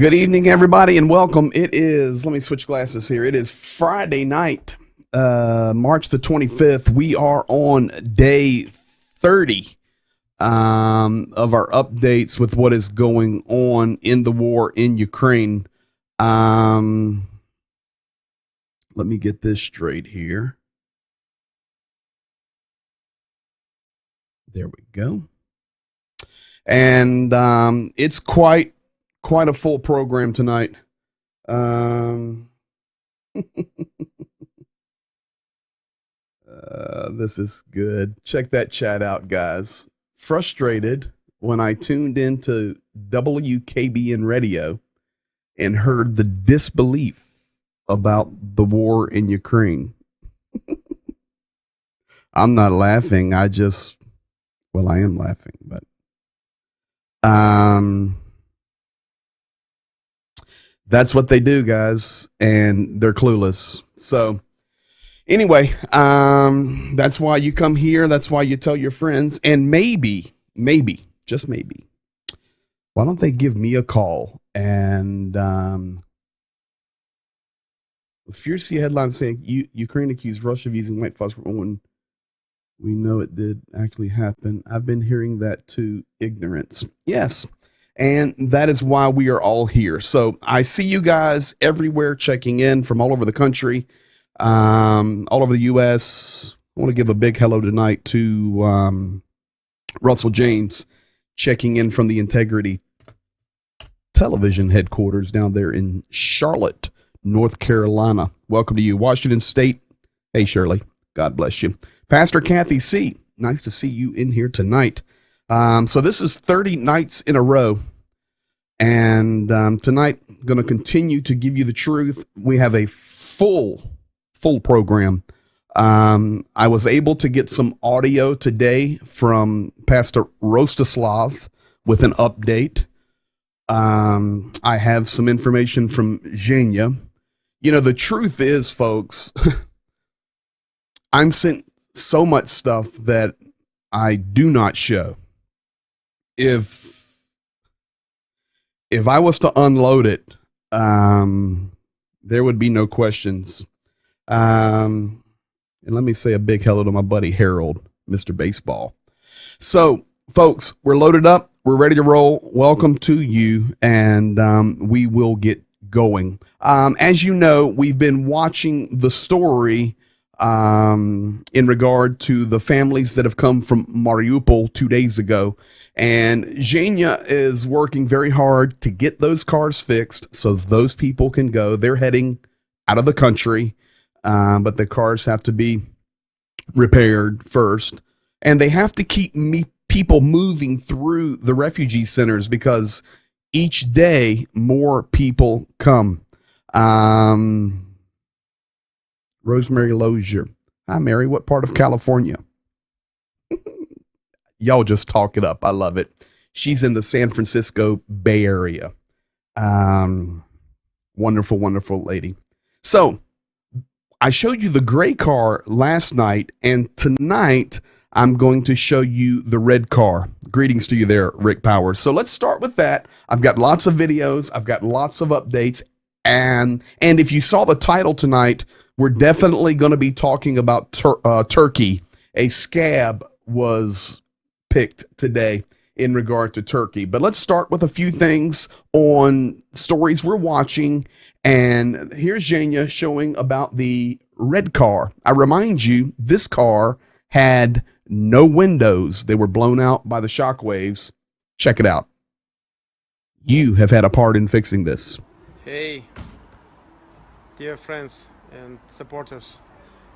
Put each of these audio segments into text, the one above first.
Good evening, everybody, and welcome. It is, let me switch glasses here. It is Friday night, March the 25th. We are on day 30 of our updates with what is going on in the war in Ukraine. Let me get this straight here. There we go. And it's quite a full program tonight. This is good. Check that chat out, guys. Frustrated when I tuned into WKBN radio and heard the disbelief about the war in Ukraine. I'm not laughing. I am laughing, but that's what they do, guys, and they're clueless. So anyway, that's why you come here. That's why you tell your friends. And maybe, just maybe, why don't they give me a call? And was fierce to see a headline saying Ukraine accused Russia of using white phosphorus when we know it did actually happen. I've been hearing that too. Ignorance. Yes. And that is why we are all here. So I see you guys everywhere checking in from all over the country, all over the U.S. I want to give a big hello tonight to Russell James checking in from the Integrity Television headquarters down there in Charlotte, North Carolina. Welcome to you. Washington State. Hey, Shirley. God bless you. Pastor Kathy C. Nice to see you in here tonight. So this is 30 nights in a row. And tonight, going to continue to give you the truth. We have a full program. I was able to get some audio today from Pastor Rostislav with an update. I have some information from Zhenya. You know, the truth is, folks, I'm sent so much stuff that I do not show. If I was to unload it, there would be no questions. And let me say a big hello to my buddy Harold, Mr. Baseball. So, folks, we're loaded up. We're ready to roll. Welcome to you, and we will get going. As you know, we've been watching the story in regard to the families that have come from Mariupol 2 days ago. And Zhenya is working very hard to get those cars fixed so those people can go. They're heading out of the country, but the cars have to be repaired first. And they have to keep people moving through the refugee centers because each day more people come. Rosemary Lozier. Hi, Mary. What part of California? Y'all just talk it up. I love it. She's in the San Francisco Bay Area. Wonderful, wonderful lady. So I showed you the gray car last night, and tonight I'm going to show you the red car. Greetings to you there, Rick Powers. So let's start with that. I've got lots of videos. I've got lots of updates. And if you saw the title tonight, we're definitely going to be talking about Turkey. A scab was picked today in regard to Turkey. But let's start with a few things on stories we're watching. And here's Zhenya showing about the red car. I remind you, this car had no windows. They were blown out by the shock waves. Check it out. You have had a part in fixing this. Hey, dear friends and supporters,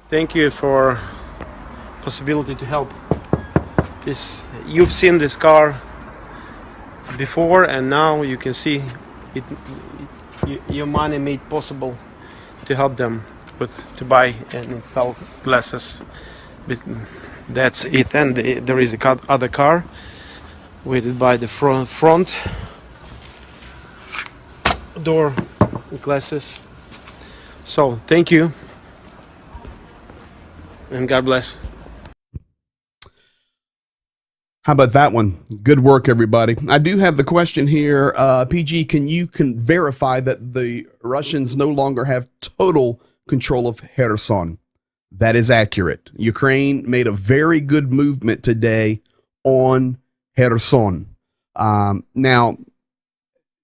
thank you for possibility to help. You've seen this car before, and now you can see it. Your money made possible to help them to buy and install glasses. But that's it. And there is a other car waited by the front door glasses. So thank you and God bless. How about that one? Good work, everybody. I do have the question here. PG, can you verify that the Russians no longer have total control of Kherson? That is accurate. Ukraine made a very good movement today on Kherson. Now,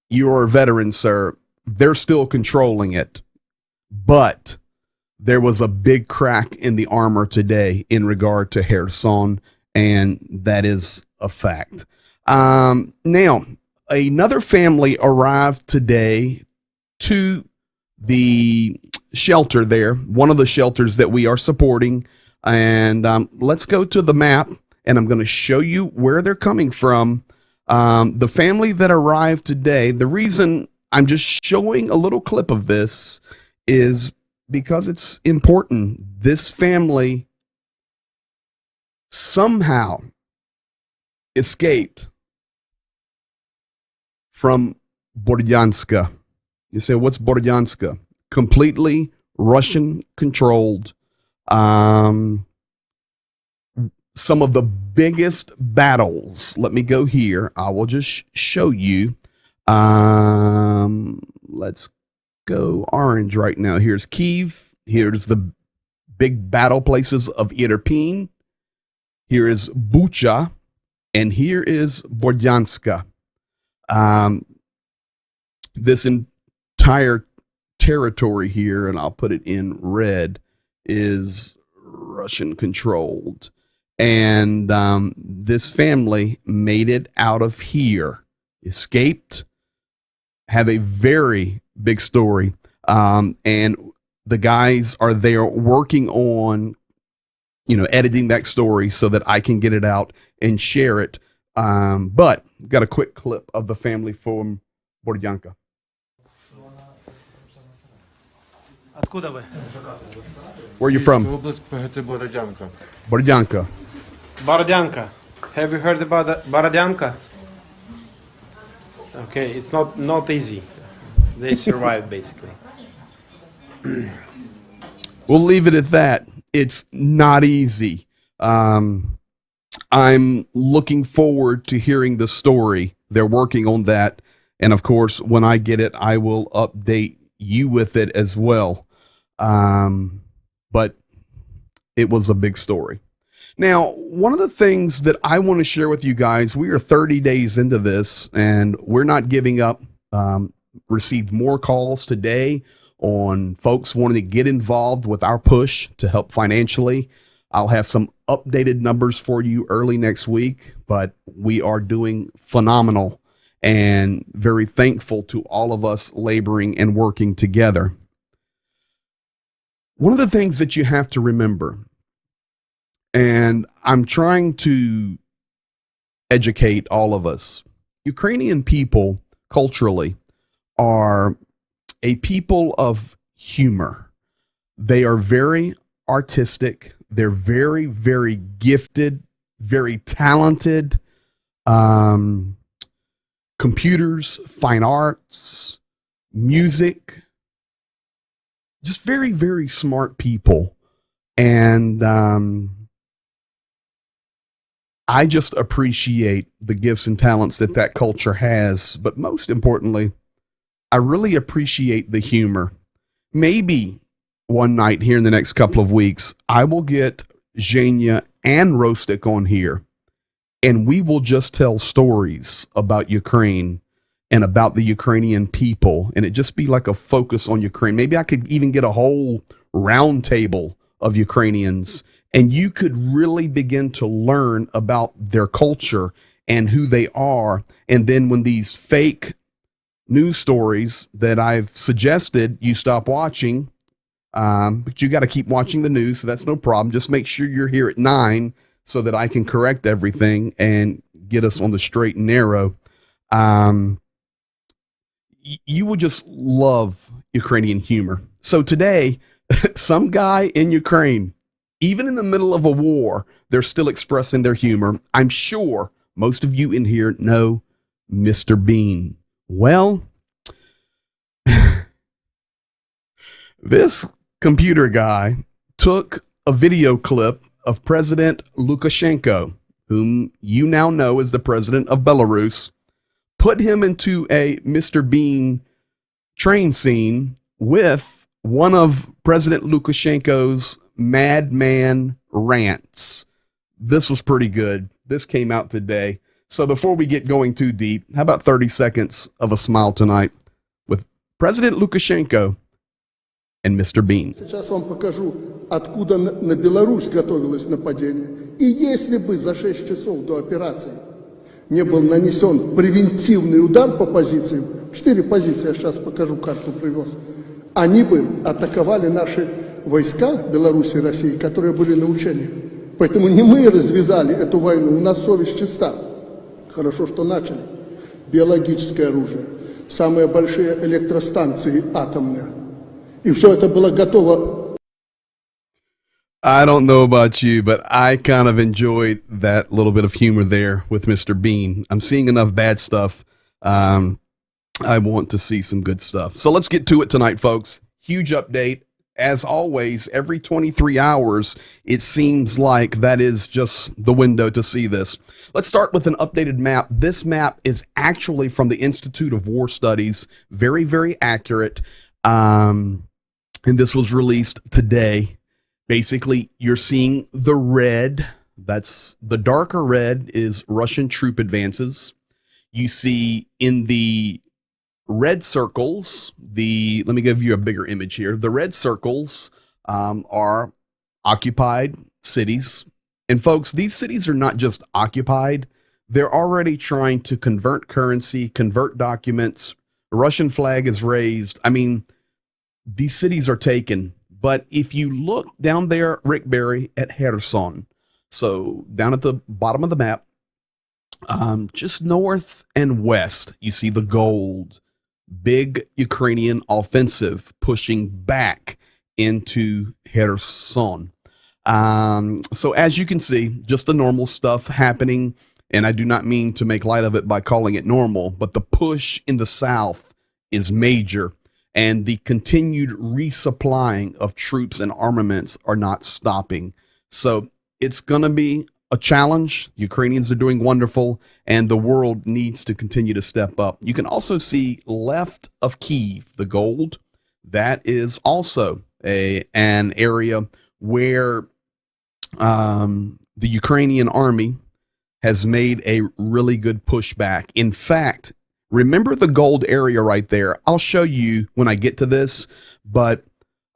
you're a veteran, sir. They're still controlling it, but there was a big crack in the armor today in regard to Kherson, and that is a fact. Now, another family arrived today to the shelter there, one of the shelters that we are supporting. And let's go to the map, and I'm going to show you where they're coming from. The family that arrived today, the reason I'm just showing a little clip of this is because it's important. This family somehow escaped from Bordyanska. You say, what's Bordyanska? Completely Russian controlled. Some of the biggest battles. Let me go here. I will just show you. Let's go orange right now. Here's Kyiv. Here's the big battle places of Irpin. Here is Bucha. And here is Bordyanska. This entire territory here, and I'll put it in red, is Russian controlled. And this family made it out of here, escaped, have a very big story. And the guys are there working on, editing that story so that I can get it out and share it. But got a quick clip of the family from Bordyanka. Откуда вы? Where are you from? Бородянка. Bordyanka. Borodyanka. Have you heard about Borodyanka? Okay, it's not easy. They survived basically. We'll leave it at that. It's not easy. I'm looking forward to hearing the story. They're working on that. And of course, when I get it, I will update you with it as well. But it was a big story. Now, one of the things that I want to share with you guys, we are 30 days into this and we're not giving up. Received more calls today on folks wanting to get involved with our push to help financially. I'll have some updated numbers for you early next week, but we are doing phenomenal and very thankful to all of us laboring and working together. One of the things that you have to remember, and I'm trying to educate all of us, Ukrainian people culturally are a people of humor. They are very artistic. They're very, very gifted, very talented. Computers, fine arts, music, just very, very smart people. And I just appreciate the gifts and talents that that culture has. But most importantly, I really appreciate the humor. Maybe one night here in the next couple of weeks, I will get Zhenya and Rostik on here, and we will just tell stories about Ukraine and about the Ukrainian people, and it just be like a focus on Ukraine. Maybe I could even get a whole round table of Ukrainians, and you could really begin to learn about their culture and who they are. And then when these fake news stories that I've suggested you stop watching, but you got to keep watching the news, so that's no problem. Just make sure you're here at 9 so that I can correct everything and get us on the straight and narrow. You would just love Ukrainian humor. So today, some guy in Ukraine, even in the middle of a war, they're still expressing their humor. I'm sure most of you in here know Mr. Bean. Well, this computer guy took a video clip of President Lukashenko whom you now know as the president of Belarus, put him into a Mr. Bean train scene with one of President Lukashenko's madman rants. This was pretty good. This came out today. So before we get going too deep, how about 30 seconds of a smile tonight with President Lukashenko and Mr. Bean. Сейчас вам покажу, откуда на Беларусь готовилось нападение. И если бы за 6 часов до операции не был нанесен превентивный удар по позициям, 4 позиции, я сейчас покажу, карту привез, они бы атаковали наши войска Беларуси и России, которые были на учении. Поэтому не мы развязали эту войну, у нас совесть чиста. Хорошо, что начали. Биологическое оружие, самые большие электростанции атомные. И все это было готово. I don't know about you, but I kind of enjoyed that little bit of humor there with Mr. Bean. I'm seeing enough bad stuff. I want to see some good stuff. So let's get to it tonight, folks. Huge update. As always, every 23 hours, it seems like that is just the window to see this. Let's start with an updated map. This map is actually from the Institute of War Studies. Very, very accurate. And this was released today. Basically, you're seeing the red. That's the darker red is Russian troop advances. You see in the red circles, let me give you a bigger image here. The red circles are occupied cities. And folks, these cities are not just occupied. They're already trying to convert currency, convert documents. The Russian flag is raised. I mean, these cities are taken. But if you look down there, Rick Barry, at Kherson, so down at the bottom of the map, just north and west, you see the gold, big Ukrainian offensive pushing back into Kherson. So as you can see, just the normal stuff happening, and I do not mean to make light of it by calling it normal, but the push in the south is major. And the continued resupplying of troops and armaments are not stopping. So it's going to be a challenge. The Ukrainians are doing wonderful, and the world needs to continue to step up. You can also see left of Kyiv, the gold. That is also an area where the Ukrainian army has made a really good pushback. In fact, remember the gold area right there. I'll show you when I get to this, but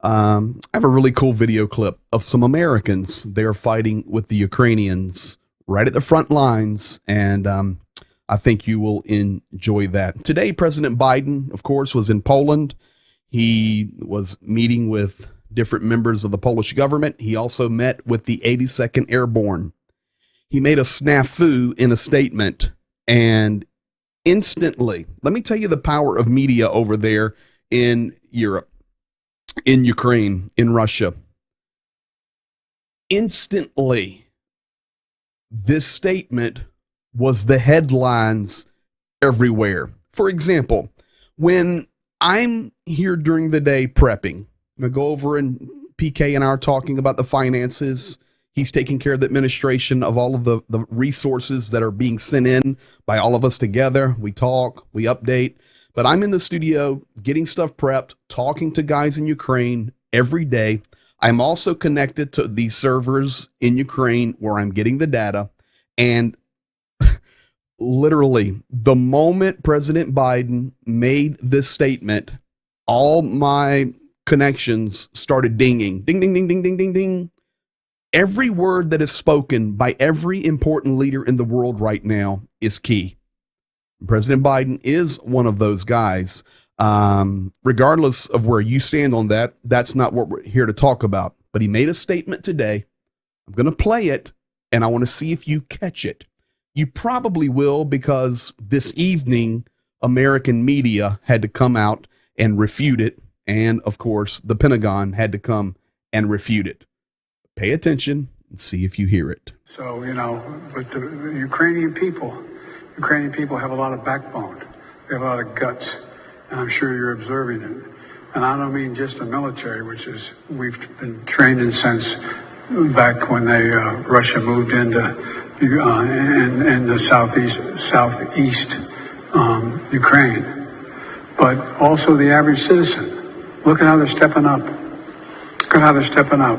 I have a really cool video clip of some Americans. They're fighting with the Ukrainians right at the front lines, and I think you will enjoy that. Today, President Biden, of course, was in Poland. He was meeting with different members of the Polish government. He also met with the 82nd Airborne. He made a snafu in a statement, and instantly, let me tell you the power of media over there in Europe, in Ukraine, in Russia. Instantly, this statement was the headlines everywhere. For example, when I'm here during the day prepping, I'm going to go over and PK and I are talking about the finances. He's taking care of the administration of all of the resources that are being sent in by all of us together. We talk, we update, but I'm in the studio getting stuff prepped, talking to guys in Ukraine every day. I'm also connected to these servers in Ukraine where I'm getting the data. And literally, the moment President Biden made this statement, all my connections started dinging. Ding, ding, ding, ding, ding, ding, ding. Every word that is spoken by every important leader in the world right now is key. President Biden is one of those guys. Regardless of where you stand on that, that's not what we're here to talk about. But he made a statement today. I'm going to play it, and I want to see if you catch it. You probably will, because this evening, American media had to come out and refute it. And, of course, the Pentagon had to come and refute it. Pay attention and see if you hear it. So, but the Ukrainian people have a lot of backbone. They have a lot of guts. And I'm sure you're observing it. And I don't mean just the military, which is, we've been trained in since back when Russia moved into in the southeast Ukraine, but also the average citizen. Look at how they're stepping up. Look at how they're stepping up.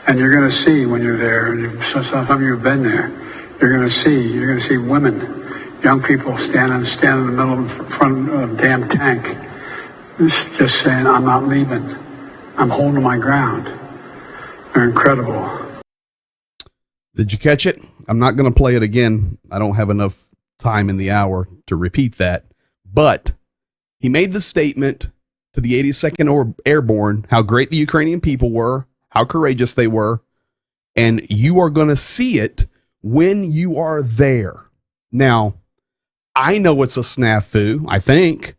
And you're going to see when you're there, and some of you have been there, you're going to see women, young people standing in the middle of the front of a damn tank, just saying, I'm not leaving. I'm holding my ground. They're incredible. Did you catch it? I'm not going to play it again. I don't have enough time in the hour to repeat that. But he made the statement to the 82nd Airborne, how great the Ukrainian people were, how courageous they were, and you are going to see it when you are there. Now, I know it's a snafu, I think,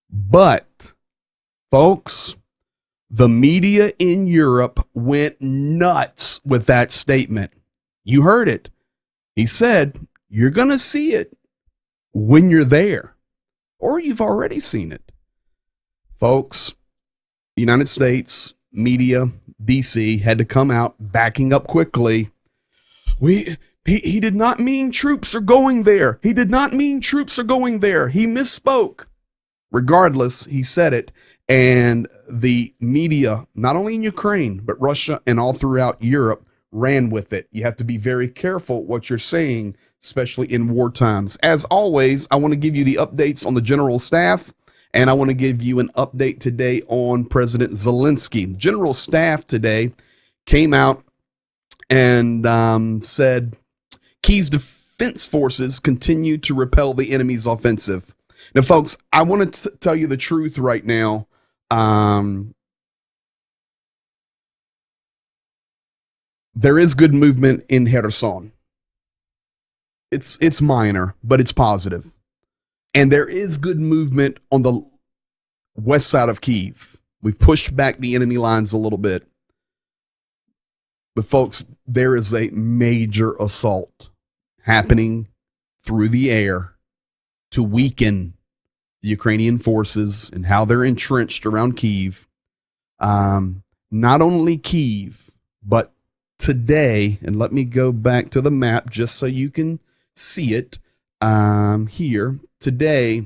but, folks, the media in Europe went nuts with that statement. You heard it. He said, you're going to see it when you're there, or you've already seen it. Folks, the United States media, DC, had to come out backing up quickly. He did not mean troops are going there. He did not mean troops are going there. He misspoke. Regardless, he said it. And the media, not only in Ukraine, but Russia and all throughout Europe, ran with it. You have to be very careful what you're saying, especially in war times. As always, I want to give you the updates on the general staff, and I want to give you an update today on President Zelensky. General staff today came out and said Kiev's defense forces continue to repel the enemy's offensive. Now, folks, I want to tell you the truth right now. There is good movement in Kherson. It's minor, but it's positive. And there is good movement on the west side of Kyiv. We've pushed back the enemy lines a little bit. But folks, there is a major assault happening through the air to weaken the Ukrainian forces and how they're entrenched around Kyiv. Not only Kyiv, but today, and let me go back to the map just so you can see it here. Today,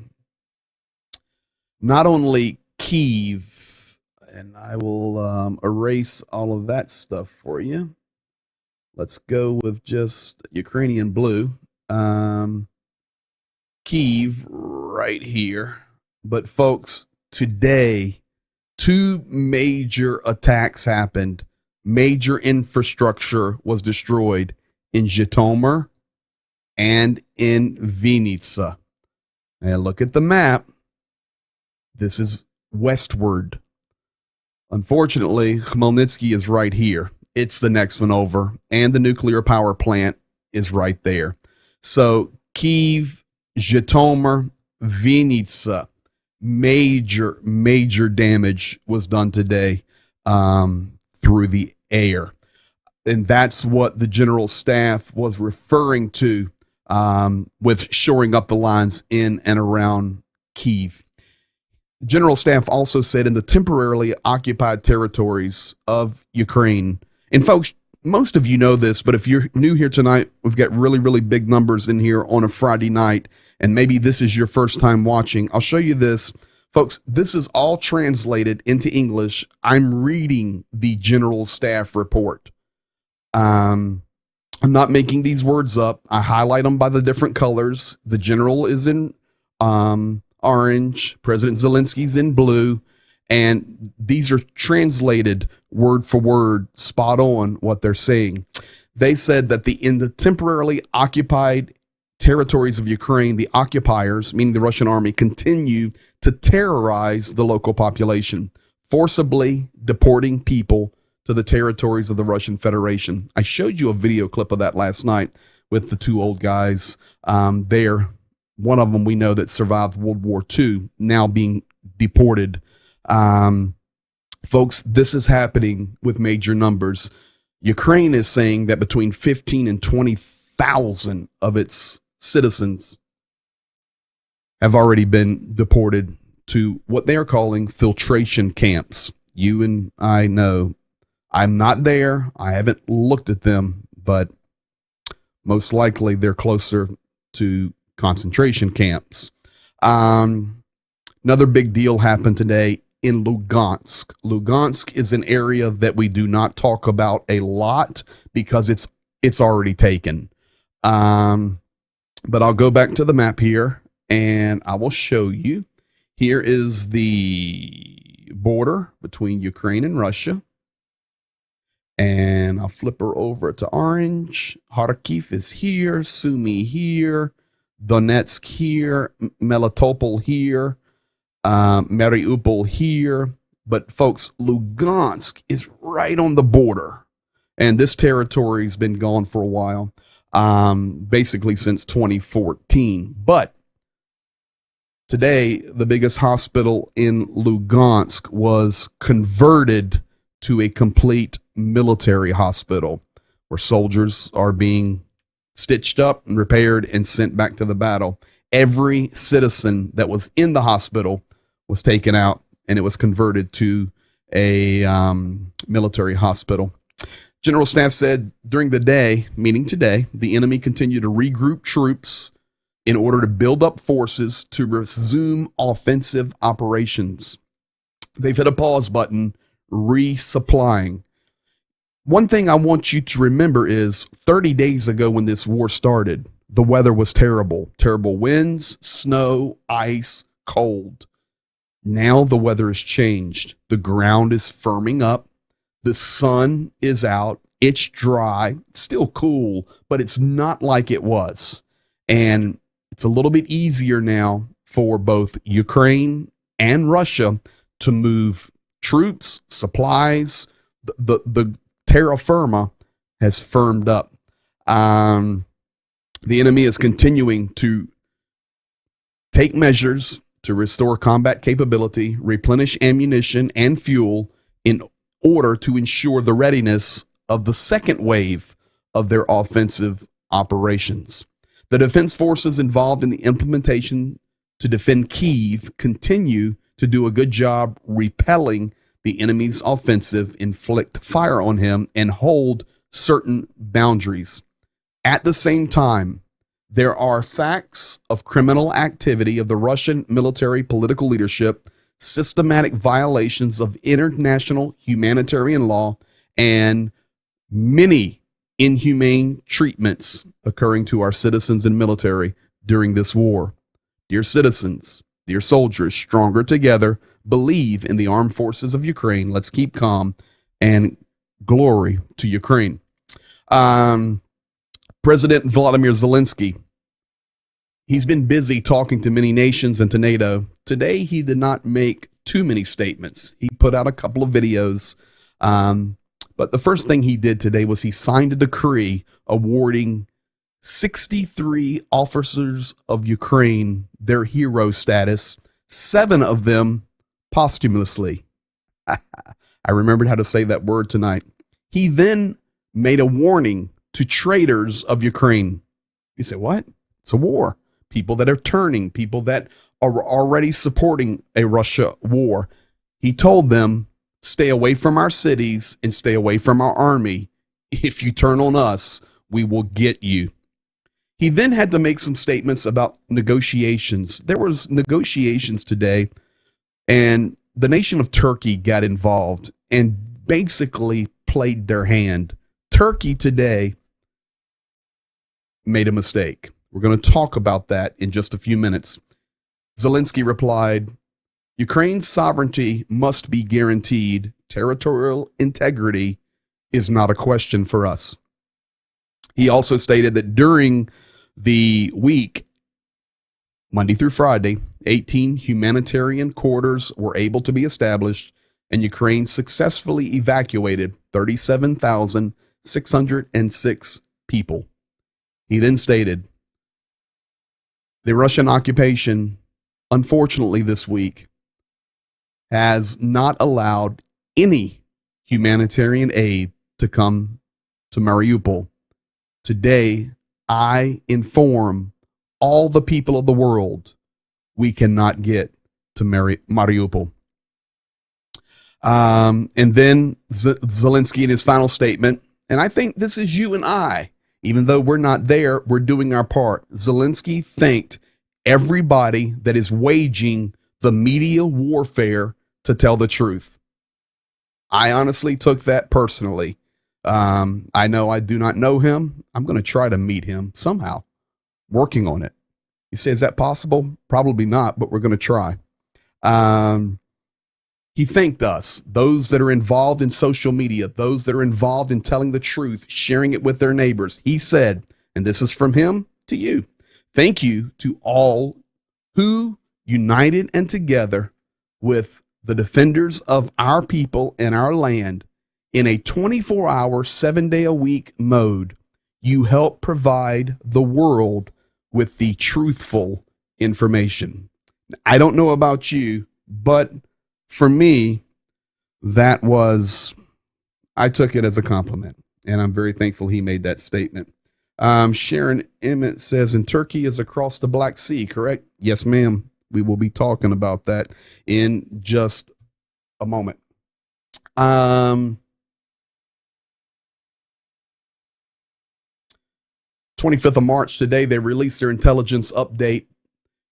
not only Kyiv, and I will erase all of that stuff for you. Let's go with just Ukrainian blue. Kyiv right here. But folks, today, two major attacks happened. Major infrastructure was destroyed in Zhytomyr and in Vinnytsia. And look at the map. This is westward. Unfortunately, Khmelnytsky is right here. It's the next one over. And the nuclear power plant is right there. So Kyiv, Zhytomyr, Vinnytsia, major damage was done today through the air. And that's what the general staff was referring to with shoring up the lines in and around Kyiv. General staff also said in the temporarily occupied territories of Ukraine, and folks, most of you know this, but if you're new here tonight, we've got really big numbers in here on a Friday night, and maybe this is your first time watching. I'll show you this. Folks, this is all translated into English. I'm reading the general staff report. I'm not making these words up. I highlight them by the different colors. The general is in orange. President Zelensky's in blue. And these are translated word for word, spot on what they're saying. They said that in the temporarily occupied territories of Ukraine, the occupiers, meaning the Russian army, continue to terrorize the local population, forcibly deporting people to the territories of the Russian Federation. I showed you a video clip of that last night with the two old guys there. One of them we know that survived World War II, now being deported. Folks, this is happening with major numbers. Ukraine is saying that between 15 and 20,000 of its citizens have already been deported to what they are calling filtration camps. You and I know I'm not there. I haven't looked at them, but Most likely they're closer to concentration camps. Another big deal happened today in Lugansk. Lugansk is an area that we do not talk about a lot because it's already taken. But I'll go back to the map here and I will show you. Here is the border between Ukraine and Russia. And I'll flip her over to orange. Kharkiv is here, Sumy here, Donetsk here, Melitopol here, Mariupol here. But folks, Lugansk is right on the border. And this territory's been gone for a while, basically since 2014. But today, the biggest hospital in Lugansk was converted to a complete military hospital where soldiers are being stitched up and repaired and sent back to the battle. Every citizen that was in the hospital was taken out and it was converted to a military hospital. General Staff said during the day, meaning today, the enemy continued to regroup troops in order to build up forces to resume offensive operations. They've hit a pause button, resupplying. One thing I want you to remember is 30 days ago when this war started, the weather was terrible. Terrible winds, snow, ice, cold. Now the weather has changed. The ground is firming up. The sun is out. It's dry. It's still cool, but it's not like it was. And it's a little bit easier now for both Ukraine and Russia to move troops, supplies. The terra firma has firmed up. The enemy is continuing to take measures to restore combat capability, replenish ammunition and fuel in order to ensure the readiness of the second wave of their offensive operations. The defense forces involved in the implementation to defend Kyiv continue to do a good job repelling the enemy's offensive, inflict fire on him, and hold certain boundaries. At the same time, there are facts of criminal activity of the Russian military political leadership, systematic violations of international humanitarian law, and many inhumane treatments occurring to our citizens and military during this war. Dear citizens, dear soldiers, stronger together, believe in the armed forces of Ukraine. Let's keep calm, and glory to Ukraine. President Vladimir Zelensky, he's been busy talking to many nations and to NATO. Today, he did not make too many statements. He put out a couple of videos. But the first thing he did today was he signed a decree awarding 63 officers of Ukraine their hero status, 7 of them posthumously. I remembered how to say that word tonight. He then made a warning to traitors of Ukraine. You say, what? It's a war. People that are turning, people that are already supporting a Russia war. He told them, stay away from our cities and stay away from our army. If you turn on us, we will get you. He then had to make some statements about negotiations. There was negotiations today, and the nation of Turkey got involved and basically played their hand. Turkey today made a mistake. We're going to talk about that in just a few minutes. Zelensky replied, Ukraine's sovereignty must be guaranteed. Territorial integrity is not a question for us. He also stated that during the week, Monday through Friday, 18 humanitarian corridors were able to be established, and Ukraine successfully evacuated 37,606 people. He then stated, the Russian occupation, unfortunately this week, has not allowed any humanitarian aid to come to Mariupol. Today, I inform all the people of the world we cannot get to Mariupol. And then Zelensky in his final statement, and I think this is you and I Even though we're not there, we're doing our part. Zelensky thanked everybody that is waging the media warfare to tell the truth. I honestly took that personally. I know I do not know him. I'm going to try to meet him somehow, working on it. You say, is that possible? Probably not, but we're going to try. He thanked us, those that are involved in social media, those that are involved in telling the truth, sharing it with their neighbors. He said, and this is from him to you, thank you to all who united and together with the defenders of our people and our land in a 24-hour, 7-day-a-week mode. You help provide the world with the truthful information. I don't know about you, but for me, I took it as a compliment, and I'm very thankful he made that statement. Sharon Emmett says, and Turkey is across the Black Sea, correct? Yes, ma'am. We will be talking about that in just a moment. 25th of March today, they released their intelligence update.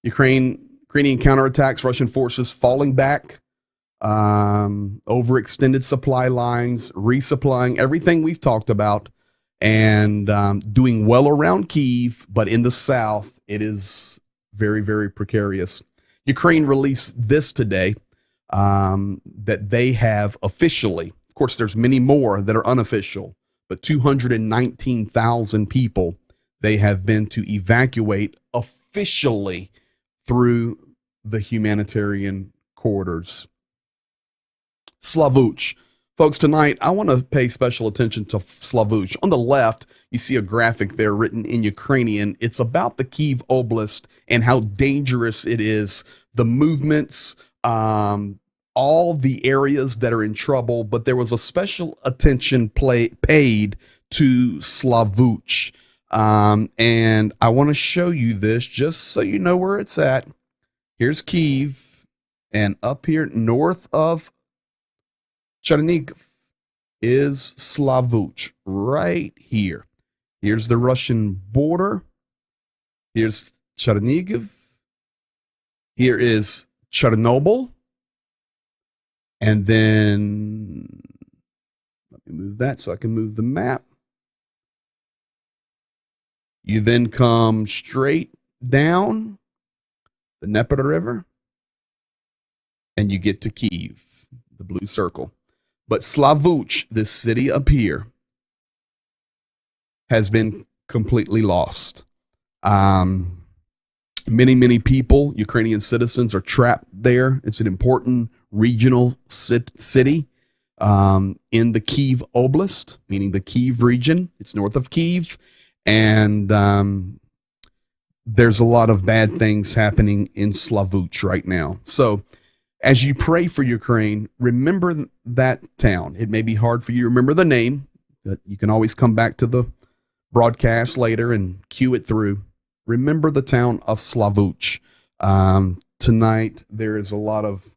Ukrainian counterattacks, Russian forces falling back, overextended supply lines, resupplying everything we've talked about, and doing well around Kyiv, but in the south, it is very, very precarious. Ukraine released this today, that they have officially, of course, there's many more that are unofficial, but 219,000 people they have been to evacuate officially through the humanitarian corridors. Slavuch. Folks, tonight, I want to pay special attention to Slavuch. On the left, you see a graphic there written in Ukrainian. It's about the Kyiv Oblast and how dangerous it is, the movements, all the areas that are in trouble, but there was a special attention paid to Slavuch. And I want to show you this just so you know where it's at. Here's Kyiv, and up here north of Chernihiv is Slavuch, right here. Here's the Russian border. Here's Chernihiv. Here is Chernobyl. And then, let me move that so I can move the map. You then come straight down the Dnieper River, and you get to Kyiv, the blue circle. But Slavuch, this city up here, has been completely lost. Many, many people, Ukrainian citizens, are trapped there. It's an important regional city in the Kyiv Oblast, meaning the Kyiv region. It's north of Kyiv. And there's a lot of bad things happening in Slavuch right now. So as you pray for Ukraine, remember that town. It may be hard for you to remember the name, but you can always come back to the broadcast later and cue it through. Remember the town of Slavuch. Tonight, there is a lot of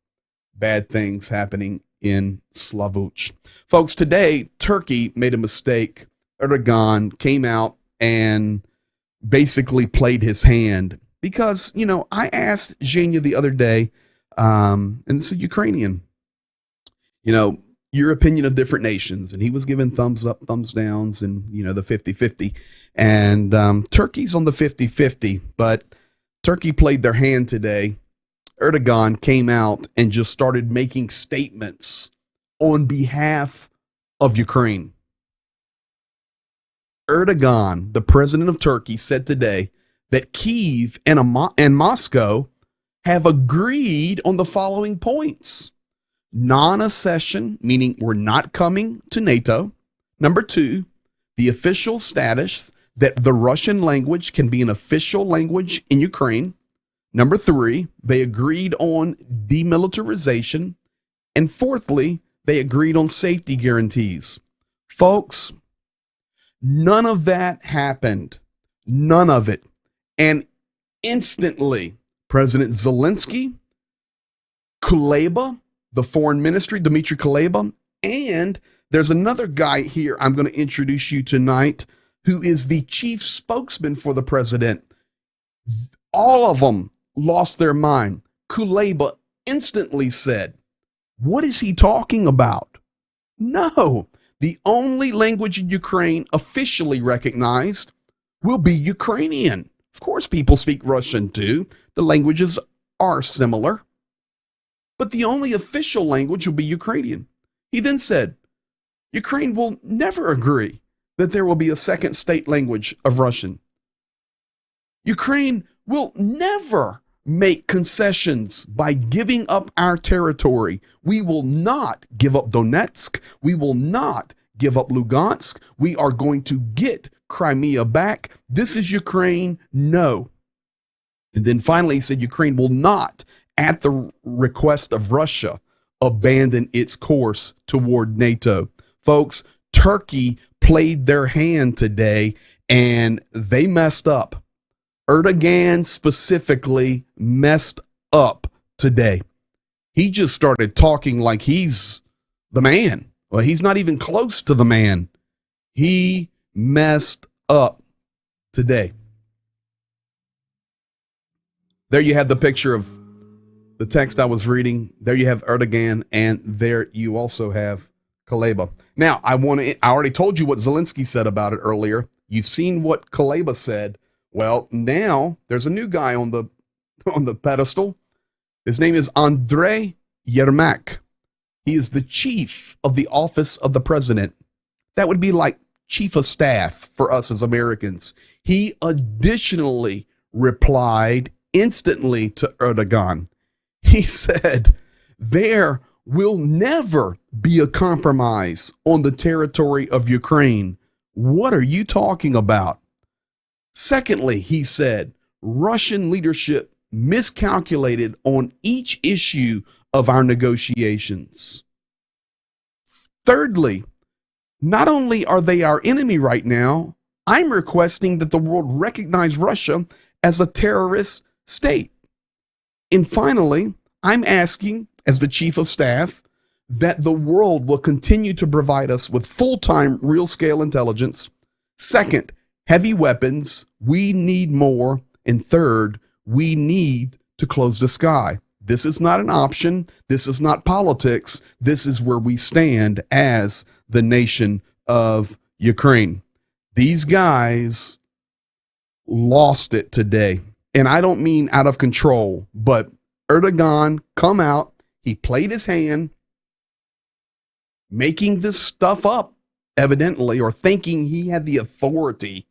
bad things happening in Slavuch. Folks, today, Turkey made a mistake. Erdogan came out and basically played his hand because, you know, I asked Zhenya the other day, and it's a Ukrainian, you know, your opinion of different nations. And he was giving thumbs up, thumbs downs, and, you know, the 50-50. And Turkey's on the 50-50, but Turkey played their hand today. Erdogan came out and just started making statements on behalf of Ukraine. Erdogan, the president of Turkey, said today that Kyiv and Moscow have agreed on the following points. Non-accession, meaning we're not coming to NATO. Number 2, the official status that the Russian language can be an official language in Ukraine. Number 3, they agreed on demilitarization. And fourthly, they agreed on safety guarantees. Folks, none of that happened. None of it. And instantly, President Zelensky, Kuleba, the foreign ministry, Dmitry Kuleba, and there's another guy here I'm going to introduce you tonight. who is the chief spokesman for the president. All of them lost their mind. Kuleba instantly said, "What is he talking about?" No, the only language in Ukraine officially recognized will be Ukrainian. Of course, people speak Russian too. The languages are similar, but the only official language will be Ukrainian. He then said, Ukraine will never agree that there will be a second state language of Russian. Ukraine will never make concessions by giving up our territory. We will not give up Donetsk. We will not give up Lugansk. We are going to get Crimea back. This is Ukraine. No. And then finally he said Ukraine will not, at the request of Russia, abandon its course toward NATO. Folks, Turkey played their hand today and they messed up. Erdogan specifically messed up today. He just started talking like he's the man. Well, he's not even close to the man. He messed up today. There you have the picture of the text I was reading. There you have Erdogan, and there you also have Kuleba. Now, I already told you what Zelensky said about it earlier. You've seen what Kuleba said. Well, now there's a new guy on the pedestal. His name is Andrei Yermak. He is the chief of the office of the president. That would be like chief of staff for us as Americans. He additionally replied instantly to Erdogan. He said, there will never be a compromise on the territory of Ukraine. What are you talking about? Secondly, he said, Russian leadership miscalculated on each issue of our negotiations. Thirdly, not only are they our enemy right now, I'm requesting that the world recognize Russia as a terrorist state. And finally, I'm asking, as the chief of staff, that the world will continue to provide us with full-time, real-scale intelligence. Second, heavy weapons. We need more. And third, we need to close the sky. This is not an option. This is not politics. This is where we stand as the nation of Ukraine. These guys lost it today. And I don't mean out of control, but Erdogan come out. He played his hand, making this stuff up, evidently, or thinking he had the authority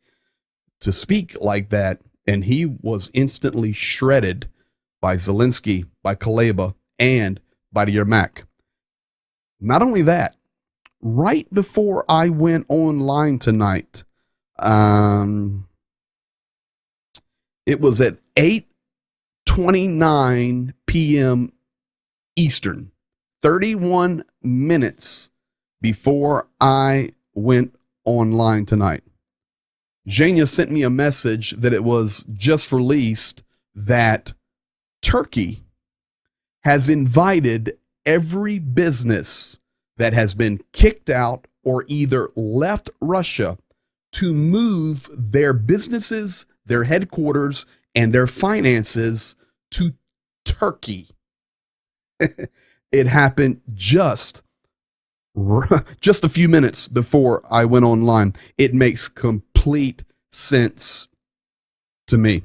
to speak like that. And he was instantly shredded by Zelensky, by Kuleba, and by Yermak. Not only that, right before I went online tonight, it was at 8:29 p.m. Eastern, 31 minutes before I went online tonight. Zhenya sent me a message that it was just released that Turkey has invited every business that has been kicked out or either left Russia to move their businesses, their headquarters, and their finances to Turkey. It happened just a few minutes before I went online. It makes complete sense to me.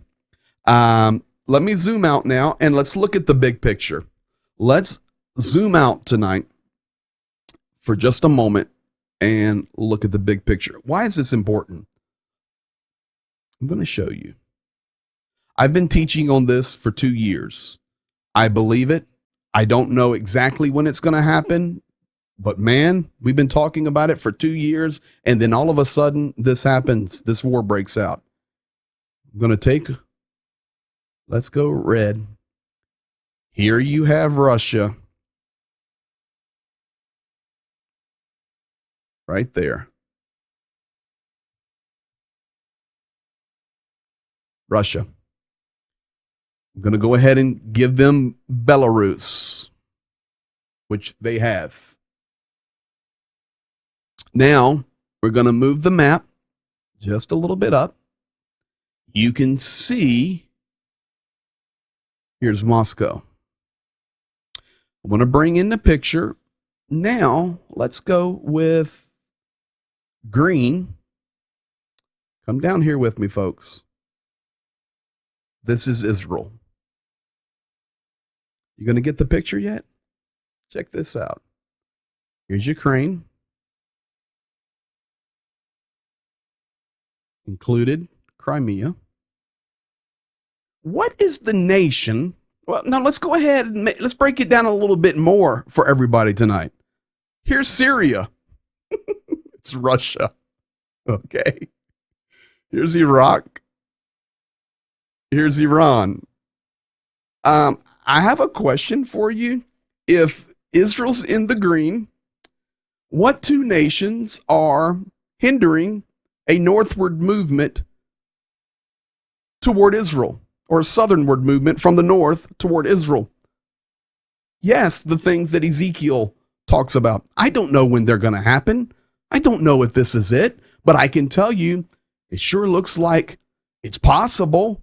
Let me zoom out now and let's look at the big picture. Let's zoom out tonight for just a moment and look at the big picture. Why is this important? I'm going to show you. I've been teaching on this for 2 years. I believe it. I don't know exactly when it's going to happen, but man, we've been talking about it for 2 years, and then all of a sudden this happens. This war breaks out. I'm going to let's go red. Here you have Russia. Right there. Russia. I'm going to go ahead and give them Belarus, which they have. Now, we're going to move the map just a little bit up, you can see, here's Moscow. I'm going to bring in the picture. Now, let's go with green. Come down here with me, folks. This is Israel. You going to get the picture yet? Check this out. Here's Ukraine. Included Crimea. What is the nation? Well, now let's go ahead and let's break it down a little bit more for everybody tonight. Here's Syria. It's Russia. Okay. Here's Iraq. Here's Iran. I have a question for you. If Israel's in the green, what two nations are hindering a northward movement toward Israel, or a southernward movement from the north toward Israel? Yes, the things that Ezekiel talks about. I don't know when they're going to happen. I don't know if this is it, but I can tell you it sure looks like it's possible.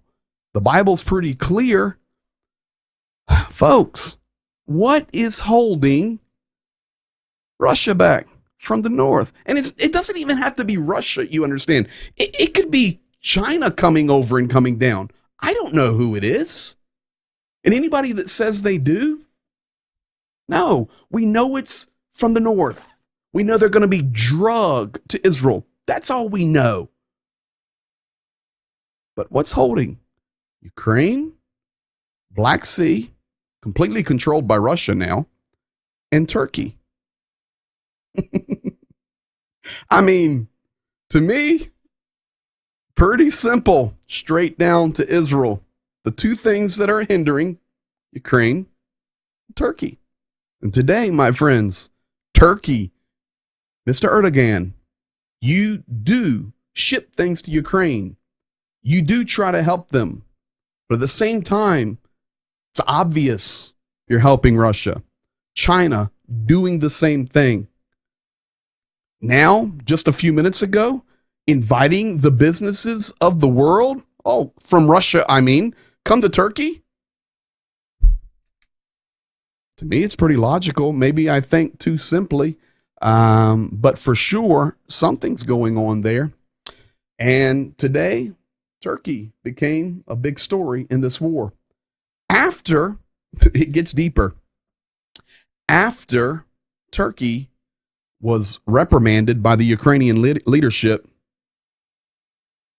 The Bible's pretty clear. Folks, what is holding Russia back from the north? And it doesn't even have to be Russia, you understand. It could be China coming over and coming down. I don't know who it is. And anybody that says they do, no, we know it's from the north. We know they're going to be drugged to Israel. That's all we know. But what's holding? Ukraine, Black Sea, completely controlled by Russia now, and Turkey. I mean, to me, pretty simple, straight down to Israel. The two things that are hindering Ukraine, Turkey. And today, my friends, Turkey, Mr. Erdogan, you do ship things to Ukraine. You do try to help them. But at the same time, it's obvious you're helping Russia. China doing the same thing. Now, just a few minutes ago, inviting the businesses of the world, from Russia, I mean, come to Turkey? To me, it's pretty logical. Maybe I think too simply, but for sure, something's going on there. And today, Turkey became a big story in this war. After, it gets deeper, after Turkey was reprimanded by the Ukrainian leadership,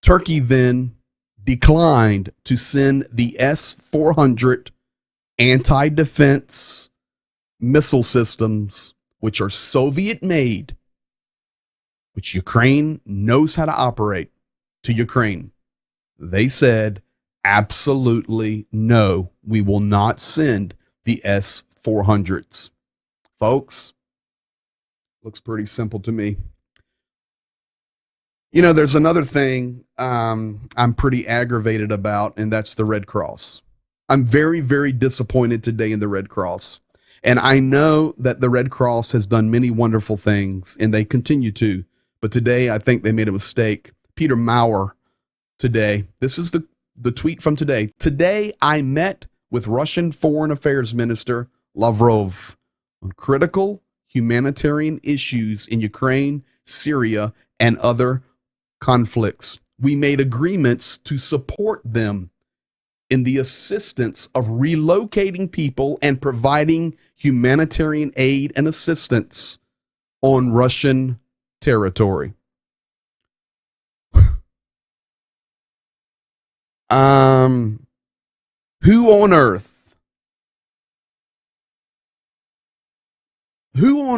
Turkey then declined to send the S-400 anti-defense missile systems, which are Soviet-made, which Ukraine knows how to operate, to Ukraine. They said, absolutely no, we will not send the S-400s. Folks, looks pretty simple to me. You know, there's another thing I'm pretty aggravated about, and that's the Red Cross. I'm very, very disappointed today in the Red Cross. And I know that the Red Cross has done many wonderful things, and they continue to. But today, I think they made a mistake. Peter Maurer today, this is the tweet from today. Today, I met with Russian Foreign Affairs Minister Lavrov on critical humanitarian issues in Ukraine, Syria, and other conflicts. We made agreements to support them in the assistance of relocating people and providing humanitarian aid and assistance on Russian territory. Who on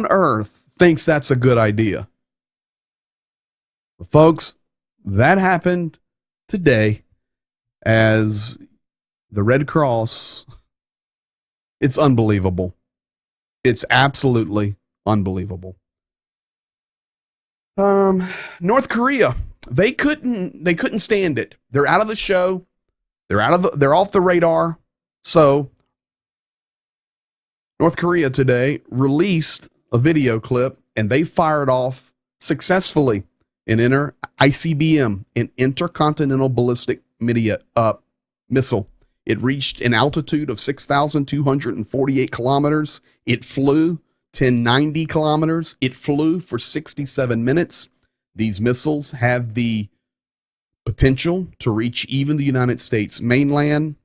earth thinks that's a good idea? Well, folks, that happened today as the Red Cross. It's unbelievable. It's absolutely unbelievable. North Korea, they couldn't stand it. They're out of the show. They're off the radar. So North Korea today released a video clip, and they fired off successfully ICBM, an intercontinental ballistic missile. It reached an altitude of 6,248 kilometers. It flew 1090 kilometers. It flew for 67 minutes. These missiles have the potential to reach even the United States mainland.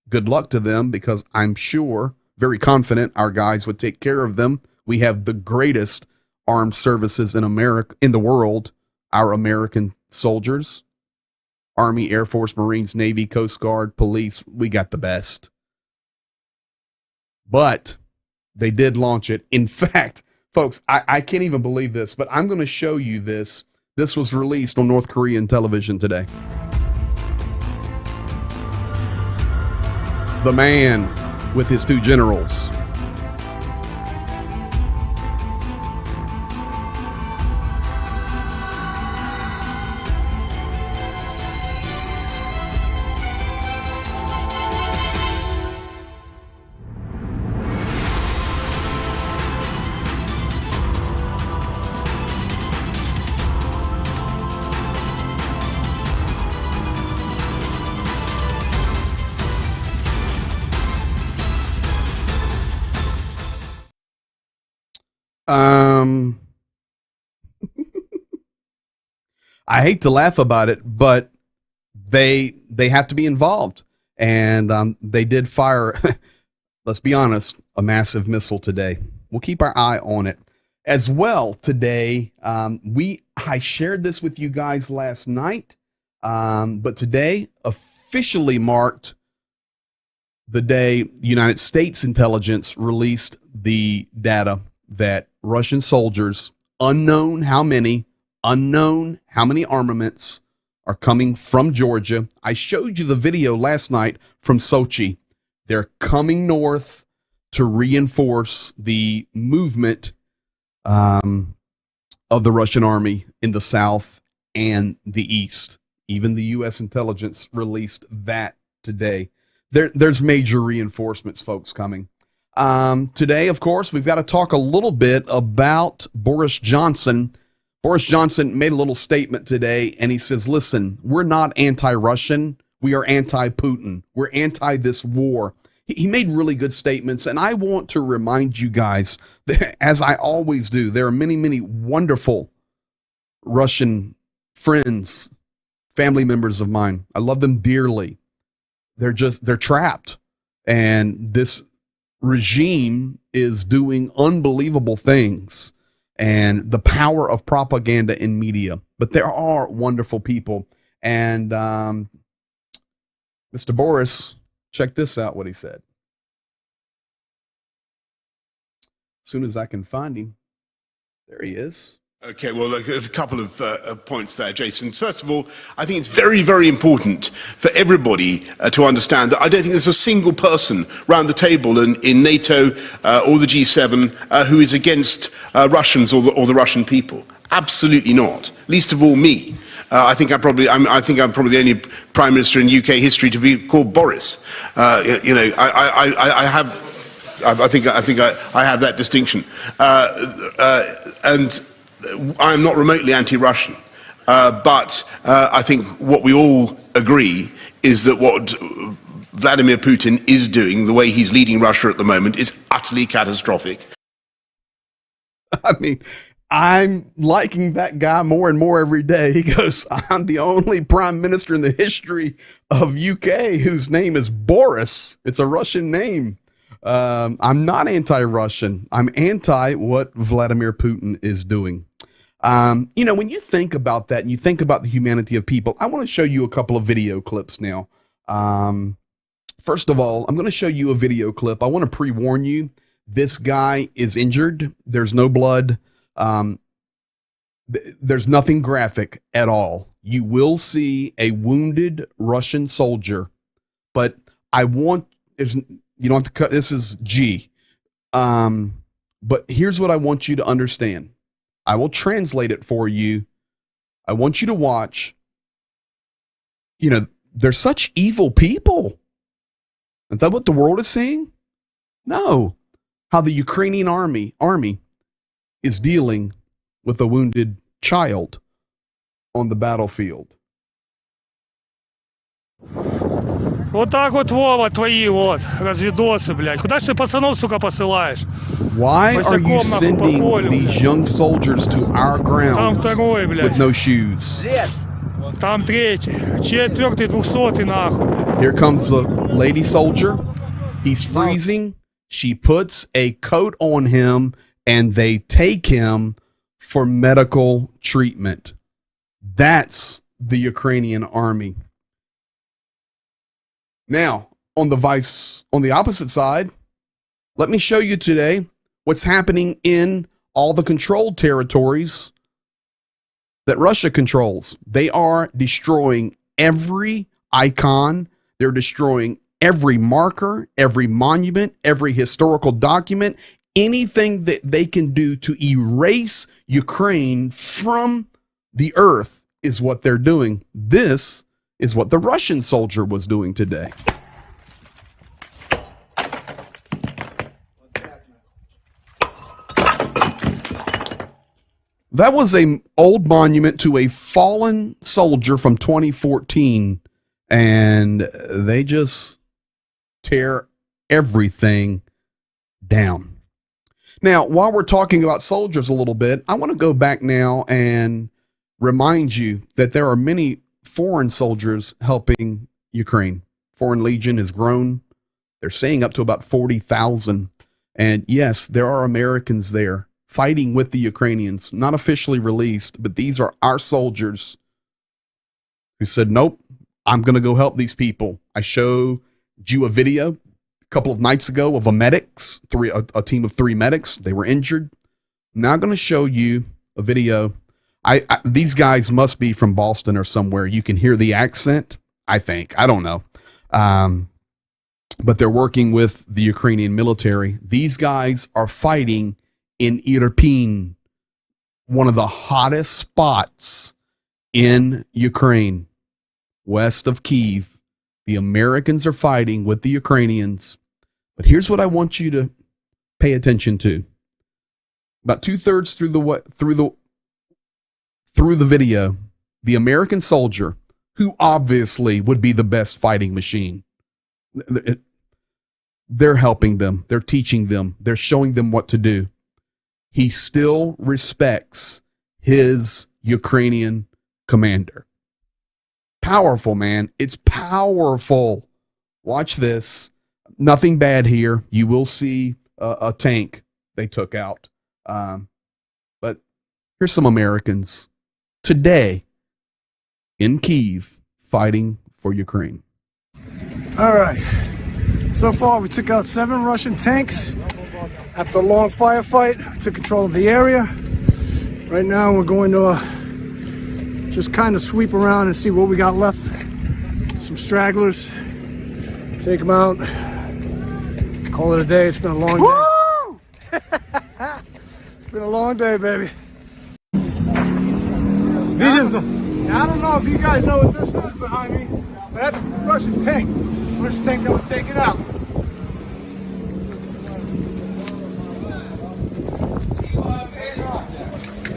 Good luck to them, because I'm sure, very confident, our guys would take care of them. We have the greatest armed services in America, in the world. Our American soldiers, Army, Air Force, Marines, Navy, Coast Guard, police, we got the best. But they did launch it. In fact, folks, I can't even believe this, but I'm going to show you this. This was released on North Korean television today. The man with his two generals. I hate to laugh about it, but they have to be involved, and they did fire. Let's be honest, a massive missile today. We'll keep our eye on it as well today. I shared this with you guys last night, but today officially marked the day the United States intelligence released the data that Russian soldiers, unknown how many armaments, are coming from Georgia. I showed you the video last night from Sochi. They're coming north to reinforce the movement of the Russian army in the south and the east. Even the U.S. intelligence released that today. There's major reinforcements, folks, coming. Today, of course, we've got to talk a little bit about Boris Johnson. Boris Johnson made a little statement today, and he says, listen, we're not anti-Russian. We are anti-Putin. We're anti this war. He made really good statements, and I want to remind you guys, that, as I always do, there are many, many wonderful Russian friends, family members of mine. I love them dearly. They're trapped, and this regime is doing unbelievable things, and the power of propaganda in media. But there are wonderful people. And Mr. Boris, check this out, what he said. As soon as I can find him. There he is. Okay, well, a couple of points there, Jason. First of all, I think it's very, very important for everybody to understand that I don't think there's a single person round the table in NATO or the G7 who is against Russians or the Russian people. Absolutely not. Least of all me. I think I'm probably the only prime minister in UK history to be called Boris. I think I have that distinction, and I'm not remotely anti-Russian, but I think what we all agree is that what Vladimir Putin is doing, the way he's leading Russia at the moment, is utterly catastrophic. I mean, I'm liking that guy more and more every day. He goes, I'm the only prime minister in the history of UK whose name is Boris. It's a Russian name. I'm not anti-Russian. I'm anti what Vladimir Putin is doing. When you think about that and you think about the humanity of people, I want to show you a couple of video clips now. First of all, I'm going to show you a video clip. I want to pre-warn you. This guy is injured. There's no blood. There's nothing graphic at all. You will see a wounded Russian soldier, but you don't have to cut. This is G. But here's what I want you to understand. I will translate it for you. I want you to watch. They're such evil people. Is that what the world is saying? No. How the Ukrainian army is dealing with a wounded child. on the battlefield. Вот так вот, Вова, твои вот разведосы, блядь. Куда ж ты пацанов, сука, посылаешь? Why are you sending these young soldiers to our grounds with no shoes? Там третий, четвертый, 200-й, нахуй. Here comes a lady soldier. He's freezing. She puts a coat on him and they take him for medical treatment. That's the Ukrainian army. Now, on the opposite side, let me show you today what's happening in all the controlled territories that Russia controls. They are destroying every icon. They're destroying every marker, every monument, every historical document, anything that they can do to erase Ukraine from the earth is what they're doing. This is what the Russian soldier was doing today. That was an old monument to a fallen soldier from 2014, and they just tear everything down. Now, while we're talking about soldiers a little bit, I want to go back now and remind you that there are many foreign soldiers helping Ukraine. Foreign Legion has grown. They're saying up to about 40,000. And yes, there are Americans there fighting with the Ukrainians, not officially released, but these are our soldiers who said, nope, I'm going to go help these people. I showed you a video a couple of nights ago of a team of 3 medics. They were injured. I'm now going to show you a video. These guys must be from Boston or somewhere. You can hear the accent, I think. I don't know. But they're working with the Ukrainian military. These guys are fighting in Irpin, one of the hottest spots in Ukraine, west of Kyiv. The Americans are fighting with the Ukrainians. But here's what I want you to pay attention to. About 2/3 through the video, the American soldier, who obviously would be the best fighting machine, they're helping them. They're teaching them. They're showing them what to do. He still respects his Ukrainian commander. Powerful, man. It's powerful. Watch this. Nothing bad here. You will see a tank they took out. But here's some Americans today in Kyiv fighting for Ukraine. All right. So far, we took out 7 Russian tanks. After a long firefight, we took control of the area. Right now, we're going to just kind of sweep around and see what we got left. Some stragglers. Take them out. Call it a day. It's been a long day. It's been a long day, baby. I don't know if you guys know what this is behind me, but that's a Russian tank. Russian tank that was taken out.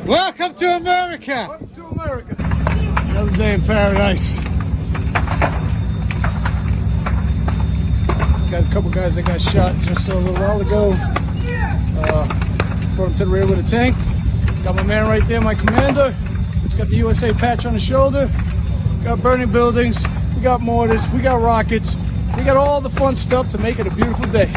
Welcome to America! Welcome to America. Another day in paradise. Got a couple guys that got shot just a little while ago. Brought him to the rear with a tank. Got my man right there, my commander. He's got the USA patch on his shoulder. Got burning buildings. We got mortars. We got rockets. We got all the fun stuff to make it a beautiful day.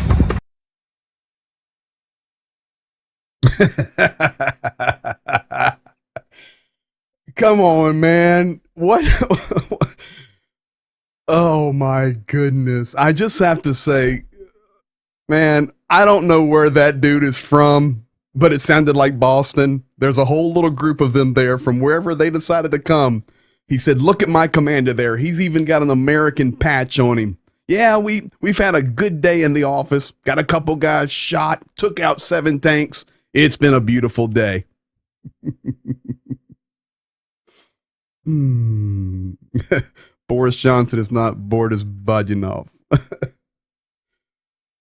Come on, man. What? Oh my goodness. I just have to say, man, I don't know where that dude is from, but it sounded like Boston. There's a whole little group of them there from wherever they decided to come. He said, look at my commander there. He's even got an American patch on him. Yeah, we've had a good day in the office. Got a couple guys shot, took out 7 tanks. It's been a beautiful day. Boris Johnson is not Boris Budyanov.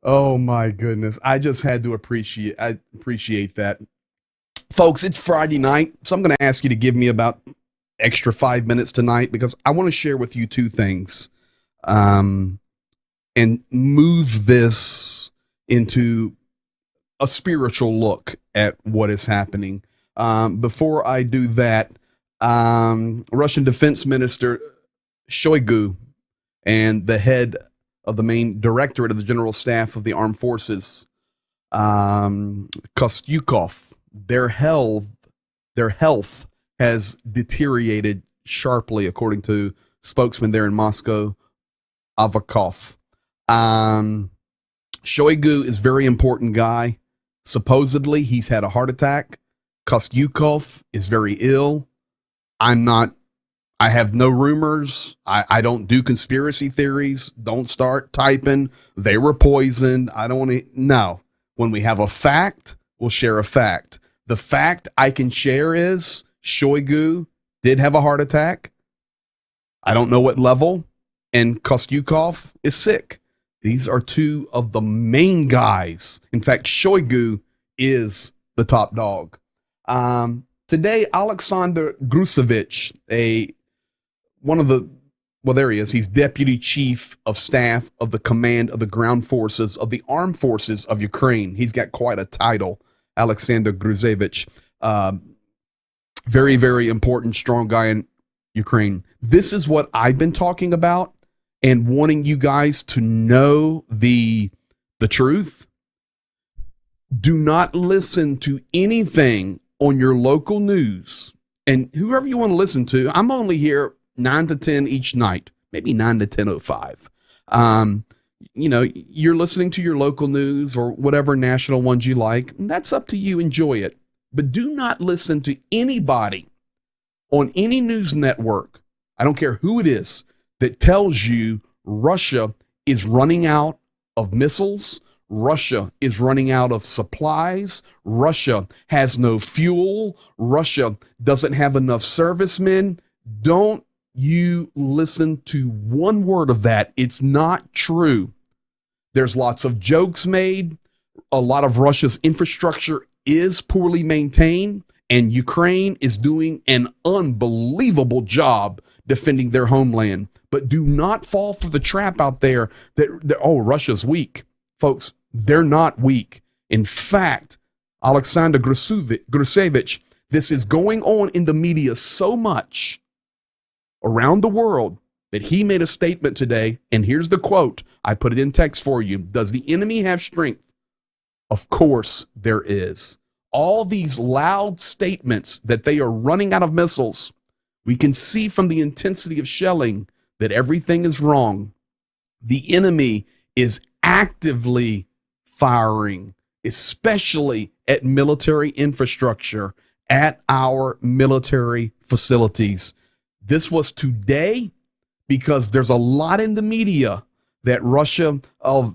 Oh my goodness. I just had to appreciate that. Folks, it's Friday night, so I'm going to ask you to give me about extra 5 minutes tonight because I want to share with you two things, and move this into a spiritual look at what is happening. Before I do that, Russian Defense Minister Shoigu and the head of the main directorate of the General Staff of the Armed Forces, Kostyukov, their health has deteriorated sharply, according to spokesman there in Moscow, Avakov. Shoigu is a very important guy. Supposedly, he's had a heart attack. Kostyukov is very ill. I have no rumors. I don't do conspiracy theories. Don't start typing. They were poisoned. I don't want to. No. When we have a fact, we'll share a fact. The fact I can share is Shoigu did have a heart attack. I don't know what level. And Kostyukov is sick. These are two of the main guys. In fact, Shoigu is the top dog. Today, Alexander Grusevich, there he is. He's Deputy Chief of Staff of the Command of the Ground Forces of the Armed Forces of Ukraine. He's got quite a title, Alexander Grusevich. Very, very important, strong guy in Ukraine. This is what I've been talking about and wanting you guys to know the truth. Do not listen to anything on your local news. And whoever you want to listen to, I'm only here 9 to 10 each night, maybe 9 to 10:05. You're listening to your local news or whatever national ones you like. That's up to you. Enjoy it. But do not listen to anybody on any news network, I don't care who it is, that tells you Russia is running out of missiles, Russia is running out of supplies, Russia has no fuel, Russia doesn't have enough servicemen. Don't you listen to one word of that. It's not true. There's lots of jokes made. A lot of Russia's infrastructure is poorly maintained, and Ukraine is doing an unbelievable job defending their homeland. But do not fall for the trap out there that Russia's weak. Folks, they're not weak. In fact, Alexander Grusevich, this is going on in the media so much around the world that he made a statement today, and here's the quote. I put it in text for you. Does the enemy have strength? Of course there is. All these loud statements that they are running out of missiles, we can see from the intensity of shelling that everything is wrong. The enemy is actively firing, especially at military infrastructure, at our military facilities. This was today because there's a lot in the media that Russia,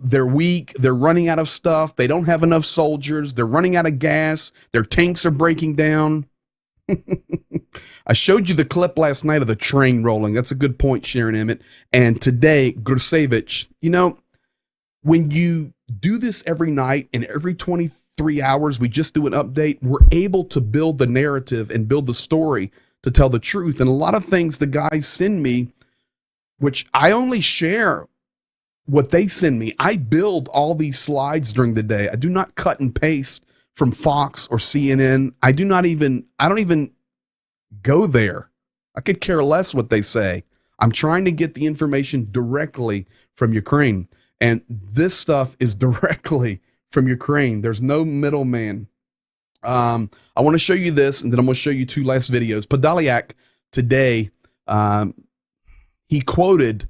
they're weak, they're running out of stuff, they don't have enough soldiers, they're running out of gas, their tanks are breaking down. I showed you the clip last night of the train rolling. That's a good point, Sharon Emmett. And today, Grusevich, when you do this every night and every 23 hours, we just do an update, we're able to build the narrative and build the story to tell the truth. And a lot of things the guys send me, which I only share what they send me. I build all these slides during the day. I do not cut and paste from Fox or CNN. I don't even go there. I could care less what they say. I'm trying to get the information directly from Ukraine. And this stuff is directly from Ukraine. There's no middleman. I want to show you this, and then I'm going to show you two last videos. Podolyak today, he quoted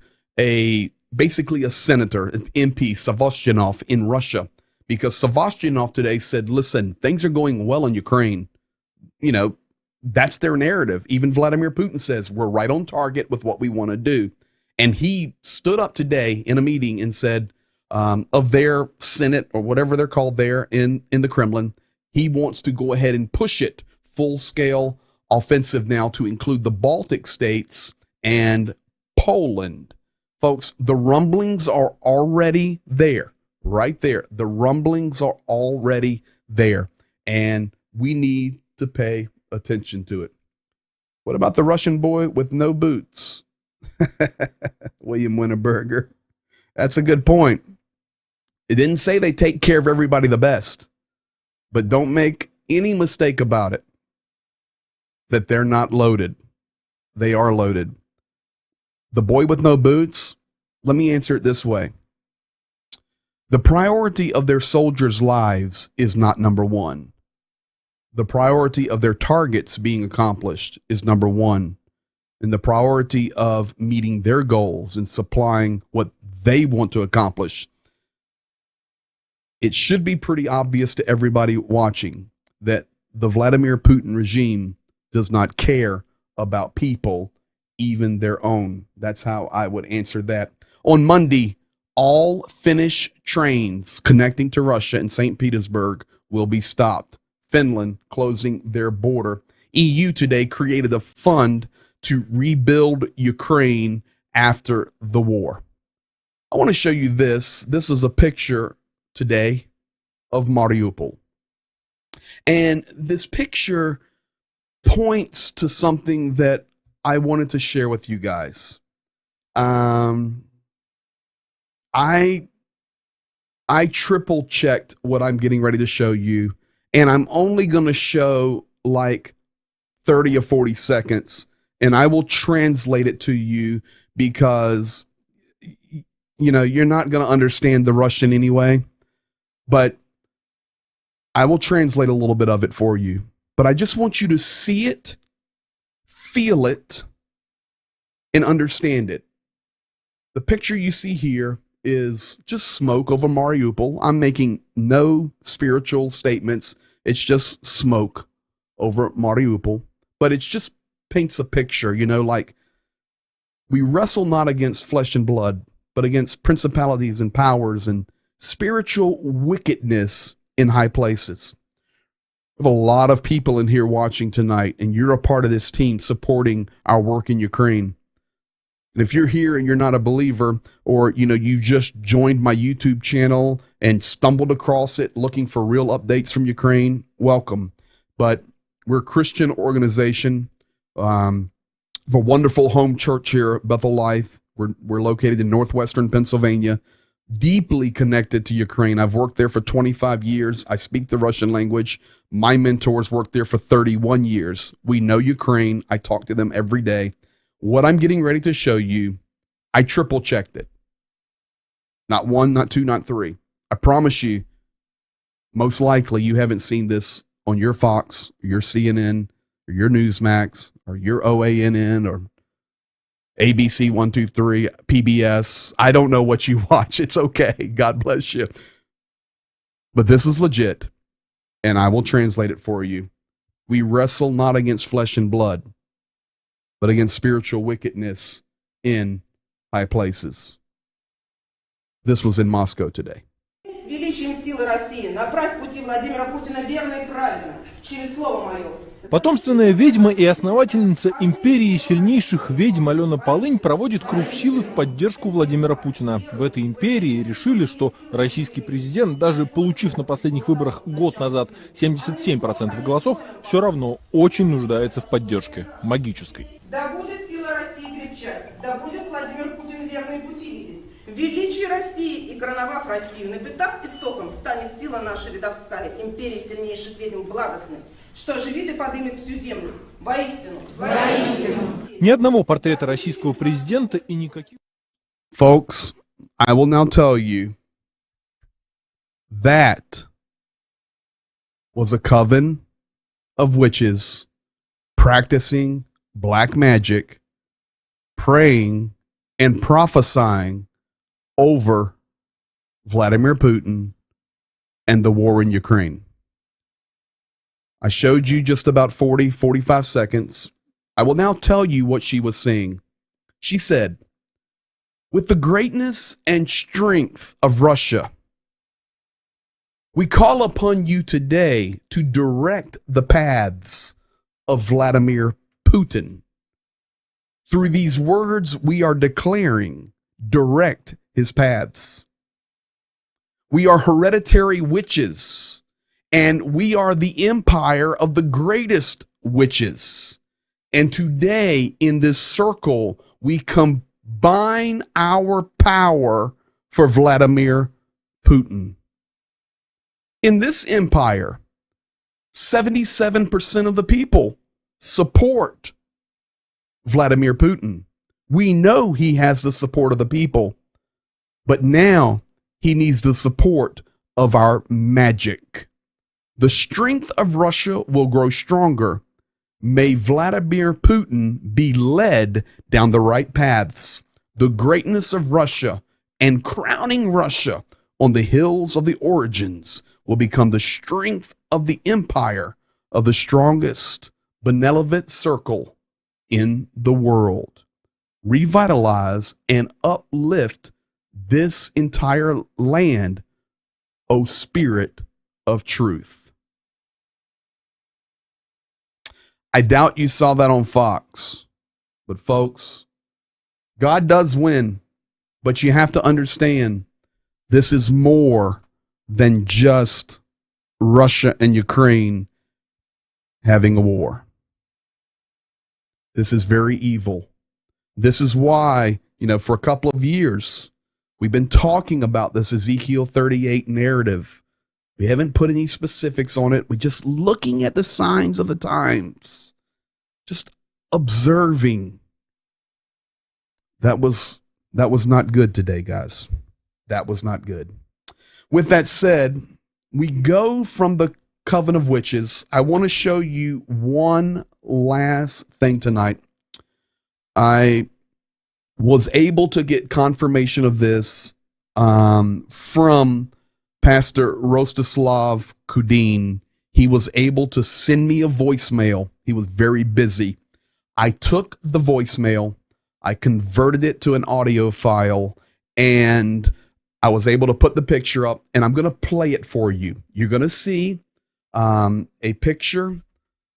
basically a senator, an MP, Savastyanov in Russia, because Savastyanov today said, listen, things are going well in Ukraine. That's their narrative. Even Vladimir Putin says we're right on target with what we want to do. And he stood up today in a meeting and said, of their Senate or whatever they're called there in the Kremlin, he wants to go ahead and push it full-scale offensive now to include the Baltic states and Poland. Folks, the rumblings are already there, right there. The rumblings are already there, and we need to pay attention to it. What about the Russian boy with no boots? William Winterberger. That's a good point. It didn't say they take care of everybody the best, but don't make any mistake about it that they're not loaded. They are loaded. The boy with no boots, let me answer it this way. The priority of their soldiers' lives is not number one. The priority of their targets being accomplished is number one. And the priority of meeting their goals and supplying what they want to accomplish. It should be pretty obvious to everybody watching that the Vladimir Putin regime does not care about people, even their own. That's how I would answer that. On Monday, all Finnish trains connecting to Russia and St. Petersburg will be stopped. Finland closing their border. EU today created a fund to rebuild Ukraine after the war. I want to show you this. This is a picture today of Mariupol. And this picture points to something that I wanted to share with you guys. I triple checked what I'm getting ready to show you, and I'm only going to show like 30 or 40 seconds, and I will translate it to you because, you know, you're not going to understand the Russian anyway, but I will translate a little bit of it for you. But I just want you to see it, feel it, and understand it. The picture you see here is just smoke over Mariupol. I'm making no spiritual statements. It's just smoke over Mariupol. But it just paints a picture, you know, like we wrestle not against flesh and blood, but against principalities and powers and spiritual wickedness in high places. We have a lot of people in here watching tonight, and you're a part of this team supporting our work in Ukraine. And if you're here and you're not a believer, or you just joined my YouTube channel and stumbled across it looking for real updates from Ukraine, welcome. But we're a Christian organization. We have a wonderful home church here, Bethel Life. We're located in northwestern Pennsylvania, deeply connected to Ukraine. I've worked there for 25 years. I speak the Russian language. My mentors worked there for 31 years. We know Ukraine. I talk to them every day. What I'm getting ready to show you, I triple checked it. Not one, not two, not three. I promise you, most likely you haven't seen this on your Fox, or your CNN, or your Newsmax, or your OANN, or ABC 123, PBS. I don't know what you watch. It's okay. God bless you. But this is legit, and I will translate it for you. We wrestle not against flesh and blood, but against spiritual wickedness in high places. This was in Moscow today. С величием силы России направь пути Владимира Путина верно и правильно, через слово мое. Потомственная ведьма и основательница империи сильнейших ведьм Алена Полынь проводит круг силы в поддержку Владимира Путина. В этой империи решили, что российский президент, даже получив на последних выборах год назад 77% голосов, все равно очень нуждается в поддержке магической. Да будет сила России крепчать, да будет Владимир Путин верные пути видеть. В величии России и короновав Россию, напитав истоком, станет сила наша рядовская, империи сильнейших ведьм благостной, что оживит и подымет всю землю. Воистину. Воистину. Ни одного портрета российского президента и никаких... Folks, I will now tell you that was a coven of witches practicing black magic, praying and prophesying over Vladimir Putin and the war in Ukraine. I showed you just about 40, 45 seconds. I will now tell you what she was saying. She said, with the greatness and strength of Russia, we call upon you today to direct the paths of Vladimir Putin. Through these words, we are declaring, direct his paths. We are hereditary witches, and we are the empire of the greatest witches. And today in this circle, we combine our power for Vladimir Putin. In this empire, 77% of the people support Vladimir Putin. We know he has the support of the people, but now he needs the support of our magic. The strength of Russia will grow stronger. May Vladimir Putin be led down the right paths. The greatness of Russia and crowning Russia on the hills of the origins will become the strength of the empire of the strongest benevolent circle in the world. Revitalize and uplift this entire land, O Spirit of Truth. I doubt you saw that on Fox, but folks, God does win, but you have to understand this is more than just Russia and Ukraine having a war. This is very evil. This is why, for a couple of years, we've been talking about this Ezekiel 38 narrative. We haven't put any specifics on it. We're just looking at the signs of the times, just observing. That was not good today, guys. That was not good. With that said, we go from the Coven of Witches. I want to show you one last thing tonight. I was able to get confirmation of this from Pastor Rostislav Kudin. He was able to send me a voicemail. He was very busy. I took the voicemail, I converted it to an audio file, and I was able to put the picture up, and I'm going to play it for you. You're going to see a picture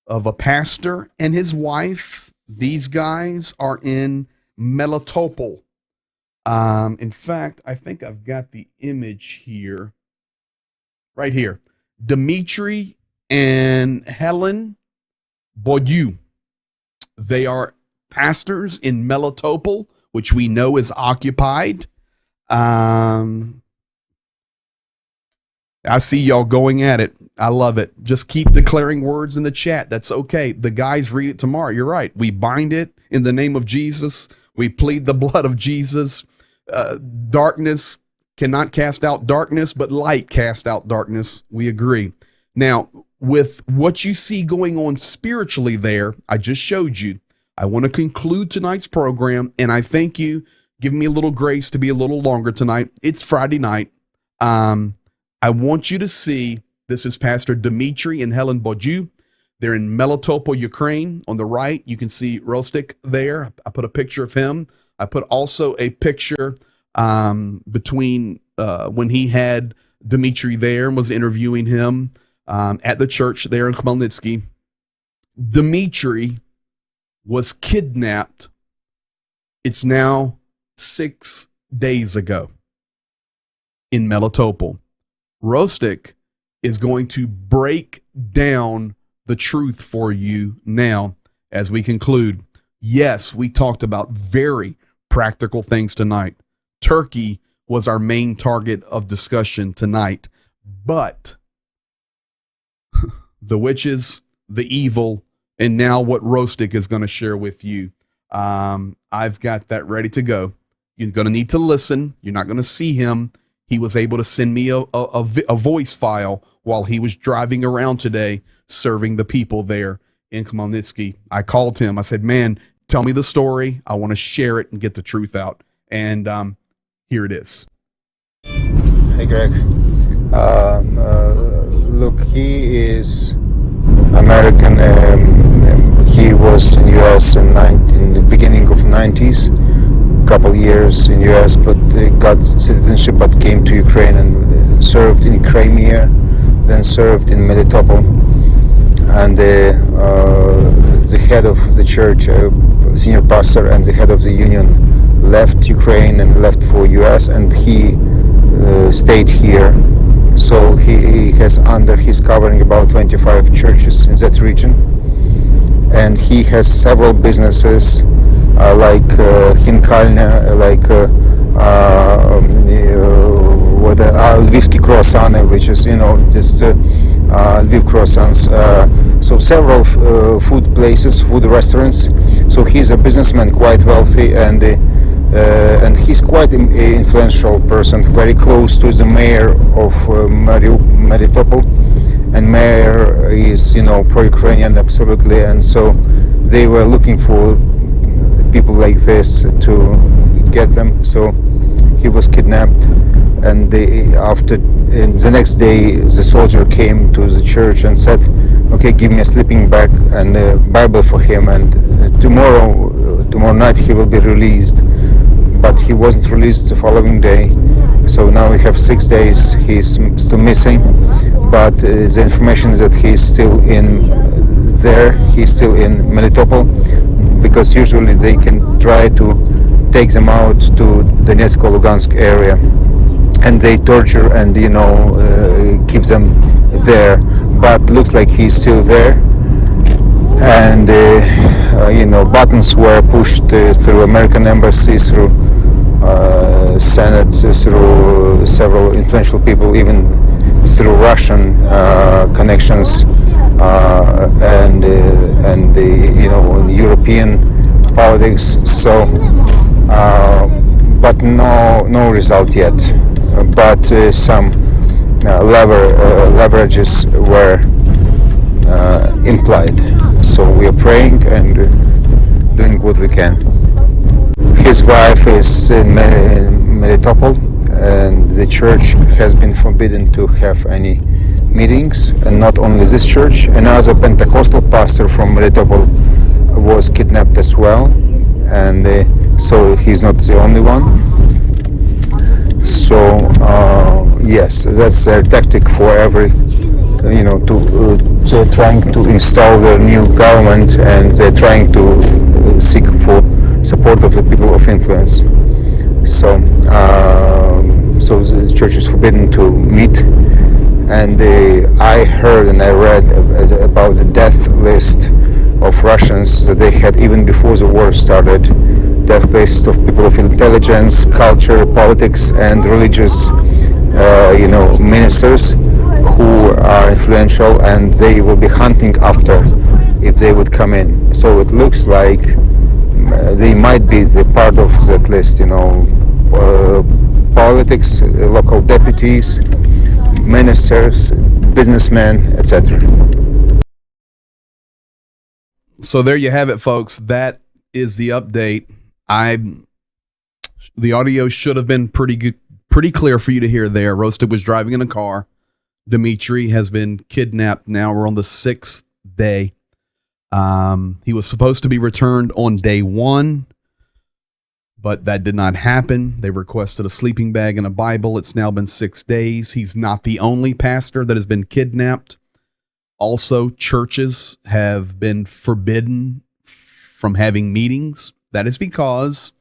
of a pastor and his wife. These guys are in Melitopol. In fact, I think I've got the image here. Right here. Dmitry and Helen Boudou. They are pastors in Melitopol, which we know is occupied. I see y'all going at it. I love it. Just keep declaring words in the chat. That's okay. The guys read it tomorrow. You're right. We bind it in the name of Jesus. We plead the blood of Jesus. Darkness cannot cast out darkness, but light cast out darkness. We agree. Now, with what you see going on spiritually there, I just showed you. I want to conclude tonight's program, and I thank you. Give me a little grace to be a little longer tonight. It's Friday night. I want you to see, this is Pastor Dmitry and Helen Boudou. They're in Melitopol, Ukraine. On the right, you can see Rostik there. I put a picture of him. I put also a picture between when he had Dmitry there and was interviewing him at the church there in Khmelnytsky. Dmitry was kidnapped. It's now 6 days ago in Melitopol. Rostik is going to break down the truth for you now as we conclude. Yes, we talked about very practical things tonight. Turkey was our main target of discussion tonight, but the witches, the evil, and now what Rostik is going to share with you. I've got that ready to go. You're going to need to listen. You're not going to see him. He was able to send me a voice file while he was driving around today, serving the people there in Khmelnytsky. I called him. I said, man, tell me the story. I want to share it and get the truth out. And here it is. Hey, Greg. Look, he is American. He was in U.S. in the beginning of 90s. Couple years in U.S., but got citizenship, but came to Ukraine and served in Crimea, then served in Melitopol. And the head of the church, senior pastor, and the head of the union left Ukraine and left for U.S. and he stayed here. So he has under his covering about 25 churches in that region. and he has several businesses like Hinkalnya, like with Lvivsky croissant, which is just Lviv croissants. So several food places, food restaurants. So he's a businessman, quite wealthy, and he's quite an influential person, very close to the mayor of Melitopol, and mayor is pro-Ukrainian absolutely, and so they were looking for people like this to get them. So he was kidnapped, and the next day the soldier came to the church and said, okay, give me a sleeping bag and a Bible for him, and tomorrow night he will be released. But he wasn't released the following day, so now we have 6 days he's still missing. But the information is that he's still in Melitopol, because usually they can try to take them out to Donetsk-Lugansk area, and they torture and keep them there. But looks like he's still there, and buttons were pushed through American embassy, through Senate, through several influential people, even through Russian connections, and European politics. So, but no result yet. But some leverages were implied. So we are praying and doing what we can. His wife is in Melitopol, and the church has been forbidden to have any meetings. And not only this church, another Pentecostal pastor from Melitopol was kidnapped as well, and so he's not the only one. So yes, that's their tactic for every, they're trying to install their new government, and they're trying to seek for support of the people of influence. So the church is forbidden to meet, and I heard and I read about the death list of Russians that they had even before the war started. Death list of people of intelligence, culture, politics, and religious, ministers who are influential, and they will be hunting after if they would come in. So it looks like they might be the part of that list, politics, local deputies, ministers, businessmen, etc. So there you have it, folks. That is the update. The audio should have been pretty clear for you to hear there. Roasted was driving in a car. Dmitry has been kidnapped. Now we're on the 6th day. He was supposed to be returned on day 1, but that did not happen. They requested a sleeping bag and a Bible. It's now been 6 days. He's not the only pastor that has been kidnapped. Also, churches have been forbidden from having meetings. That is because,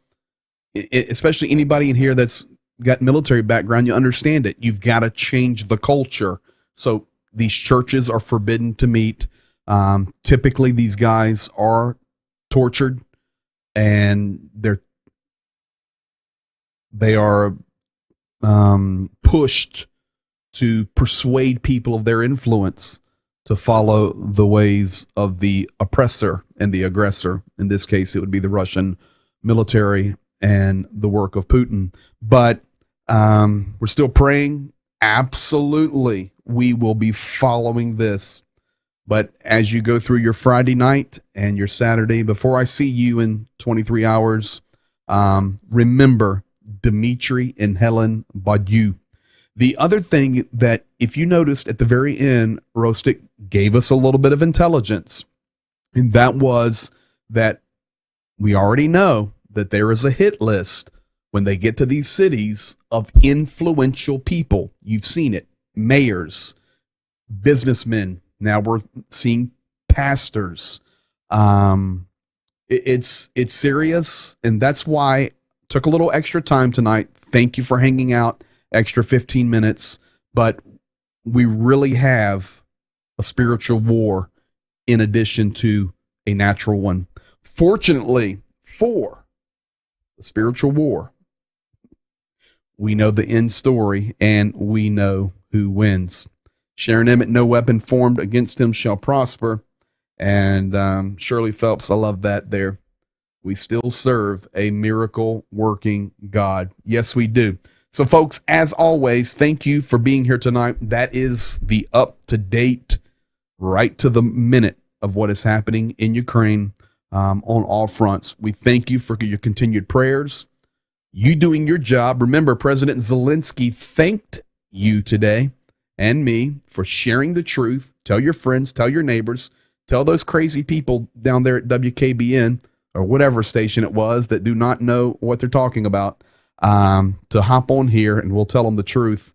especially anybody in here that's got military background, you understand it. You've got to change the culture. So these churches are forbidden to meet. Typically, these guys are tortured, and they are pushed to persuade people of their influence to follow the ways of the oppressor and the aggressor. In this case, it would be the Russian military and the work of Putin. But we're still praying. Absolutely, we will be following this. But as you go through your Friday night and your Saturday, before I see you in 23 hours, remember Dmitry and Helen Badiou. The other thing that, if you noticed at the very end, Rostik gave us a little bit of intelligence, and that was that we already know that there is a hit list when they get to these cities of influential people. You've seen it. Mayors, businessmen. Now we're seeing pastors. It's serious, and that's why I took a little extra time tonight. Thank you for hanging out, extra 15 minutes. But we really have a spiritual war in addition to a natural one. Fortunately for the spiritual war, we know the end story and we know who wins. Sharon Emmett, no weapon formed against him shall prosper. And Shirley Phelps, I love that there. We still serve a miracle working God. Yes, we do. So, folks, as always, thank you for being here tonight. That is the up-to-date, right to the minute of what is happening in Ukraine on all fronts. We thank you for your continued prayers, you doing your job. Remember, President Zelensky thanked you today and me for sharing the truth. Tell your friends, tell your neighbors, tell those crazy people down there at WKBN or whatever station it was that do not know what they're talking about, to hop on here and we'll tell them the truth.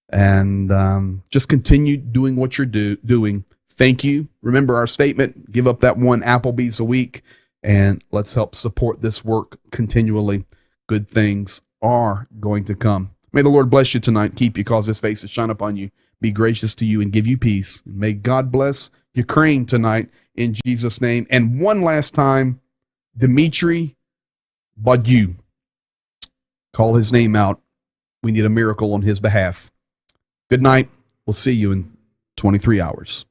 And just continue doing what you're doing. Thank you. Remember our statement, give up that one Applebee's a week, and let's help support this work continually. Good things are going to come. May the Lord bless you tonight, keep you, cause his face to shine upon you, be gracious to you, and give you peace. May God bless Ukraine tonight in Jesus' name. And one last time, Dmitry Badu. Call his name out. We need a miracle on his behalf. Good night. We'll see you in 23 hours.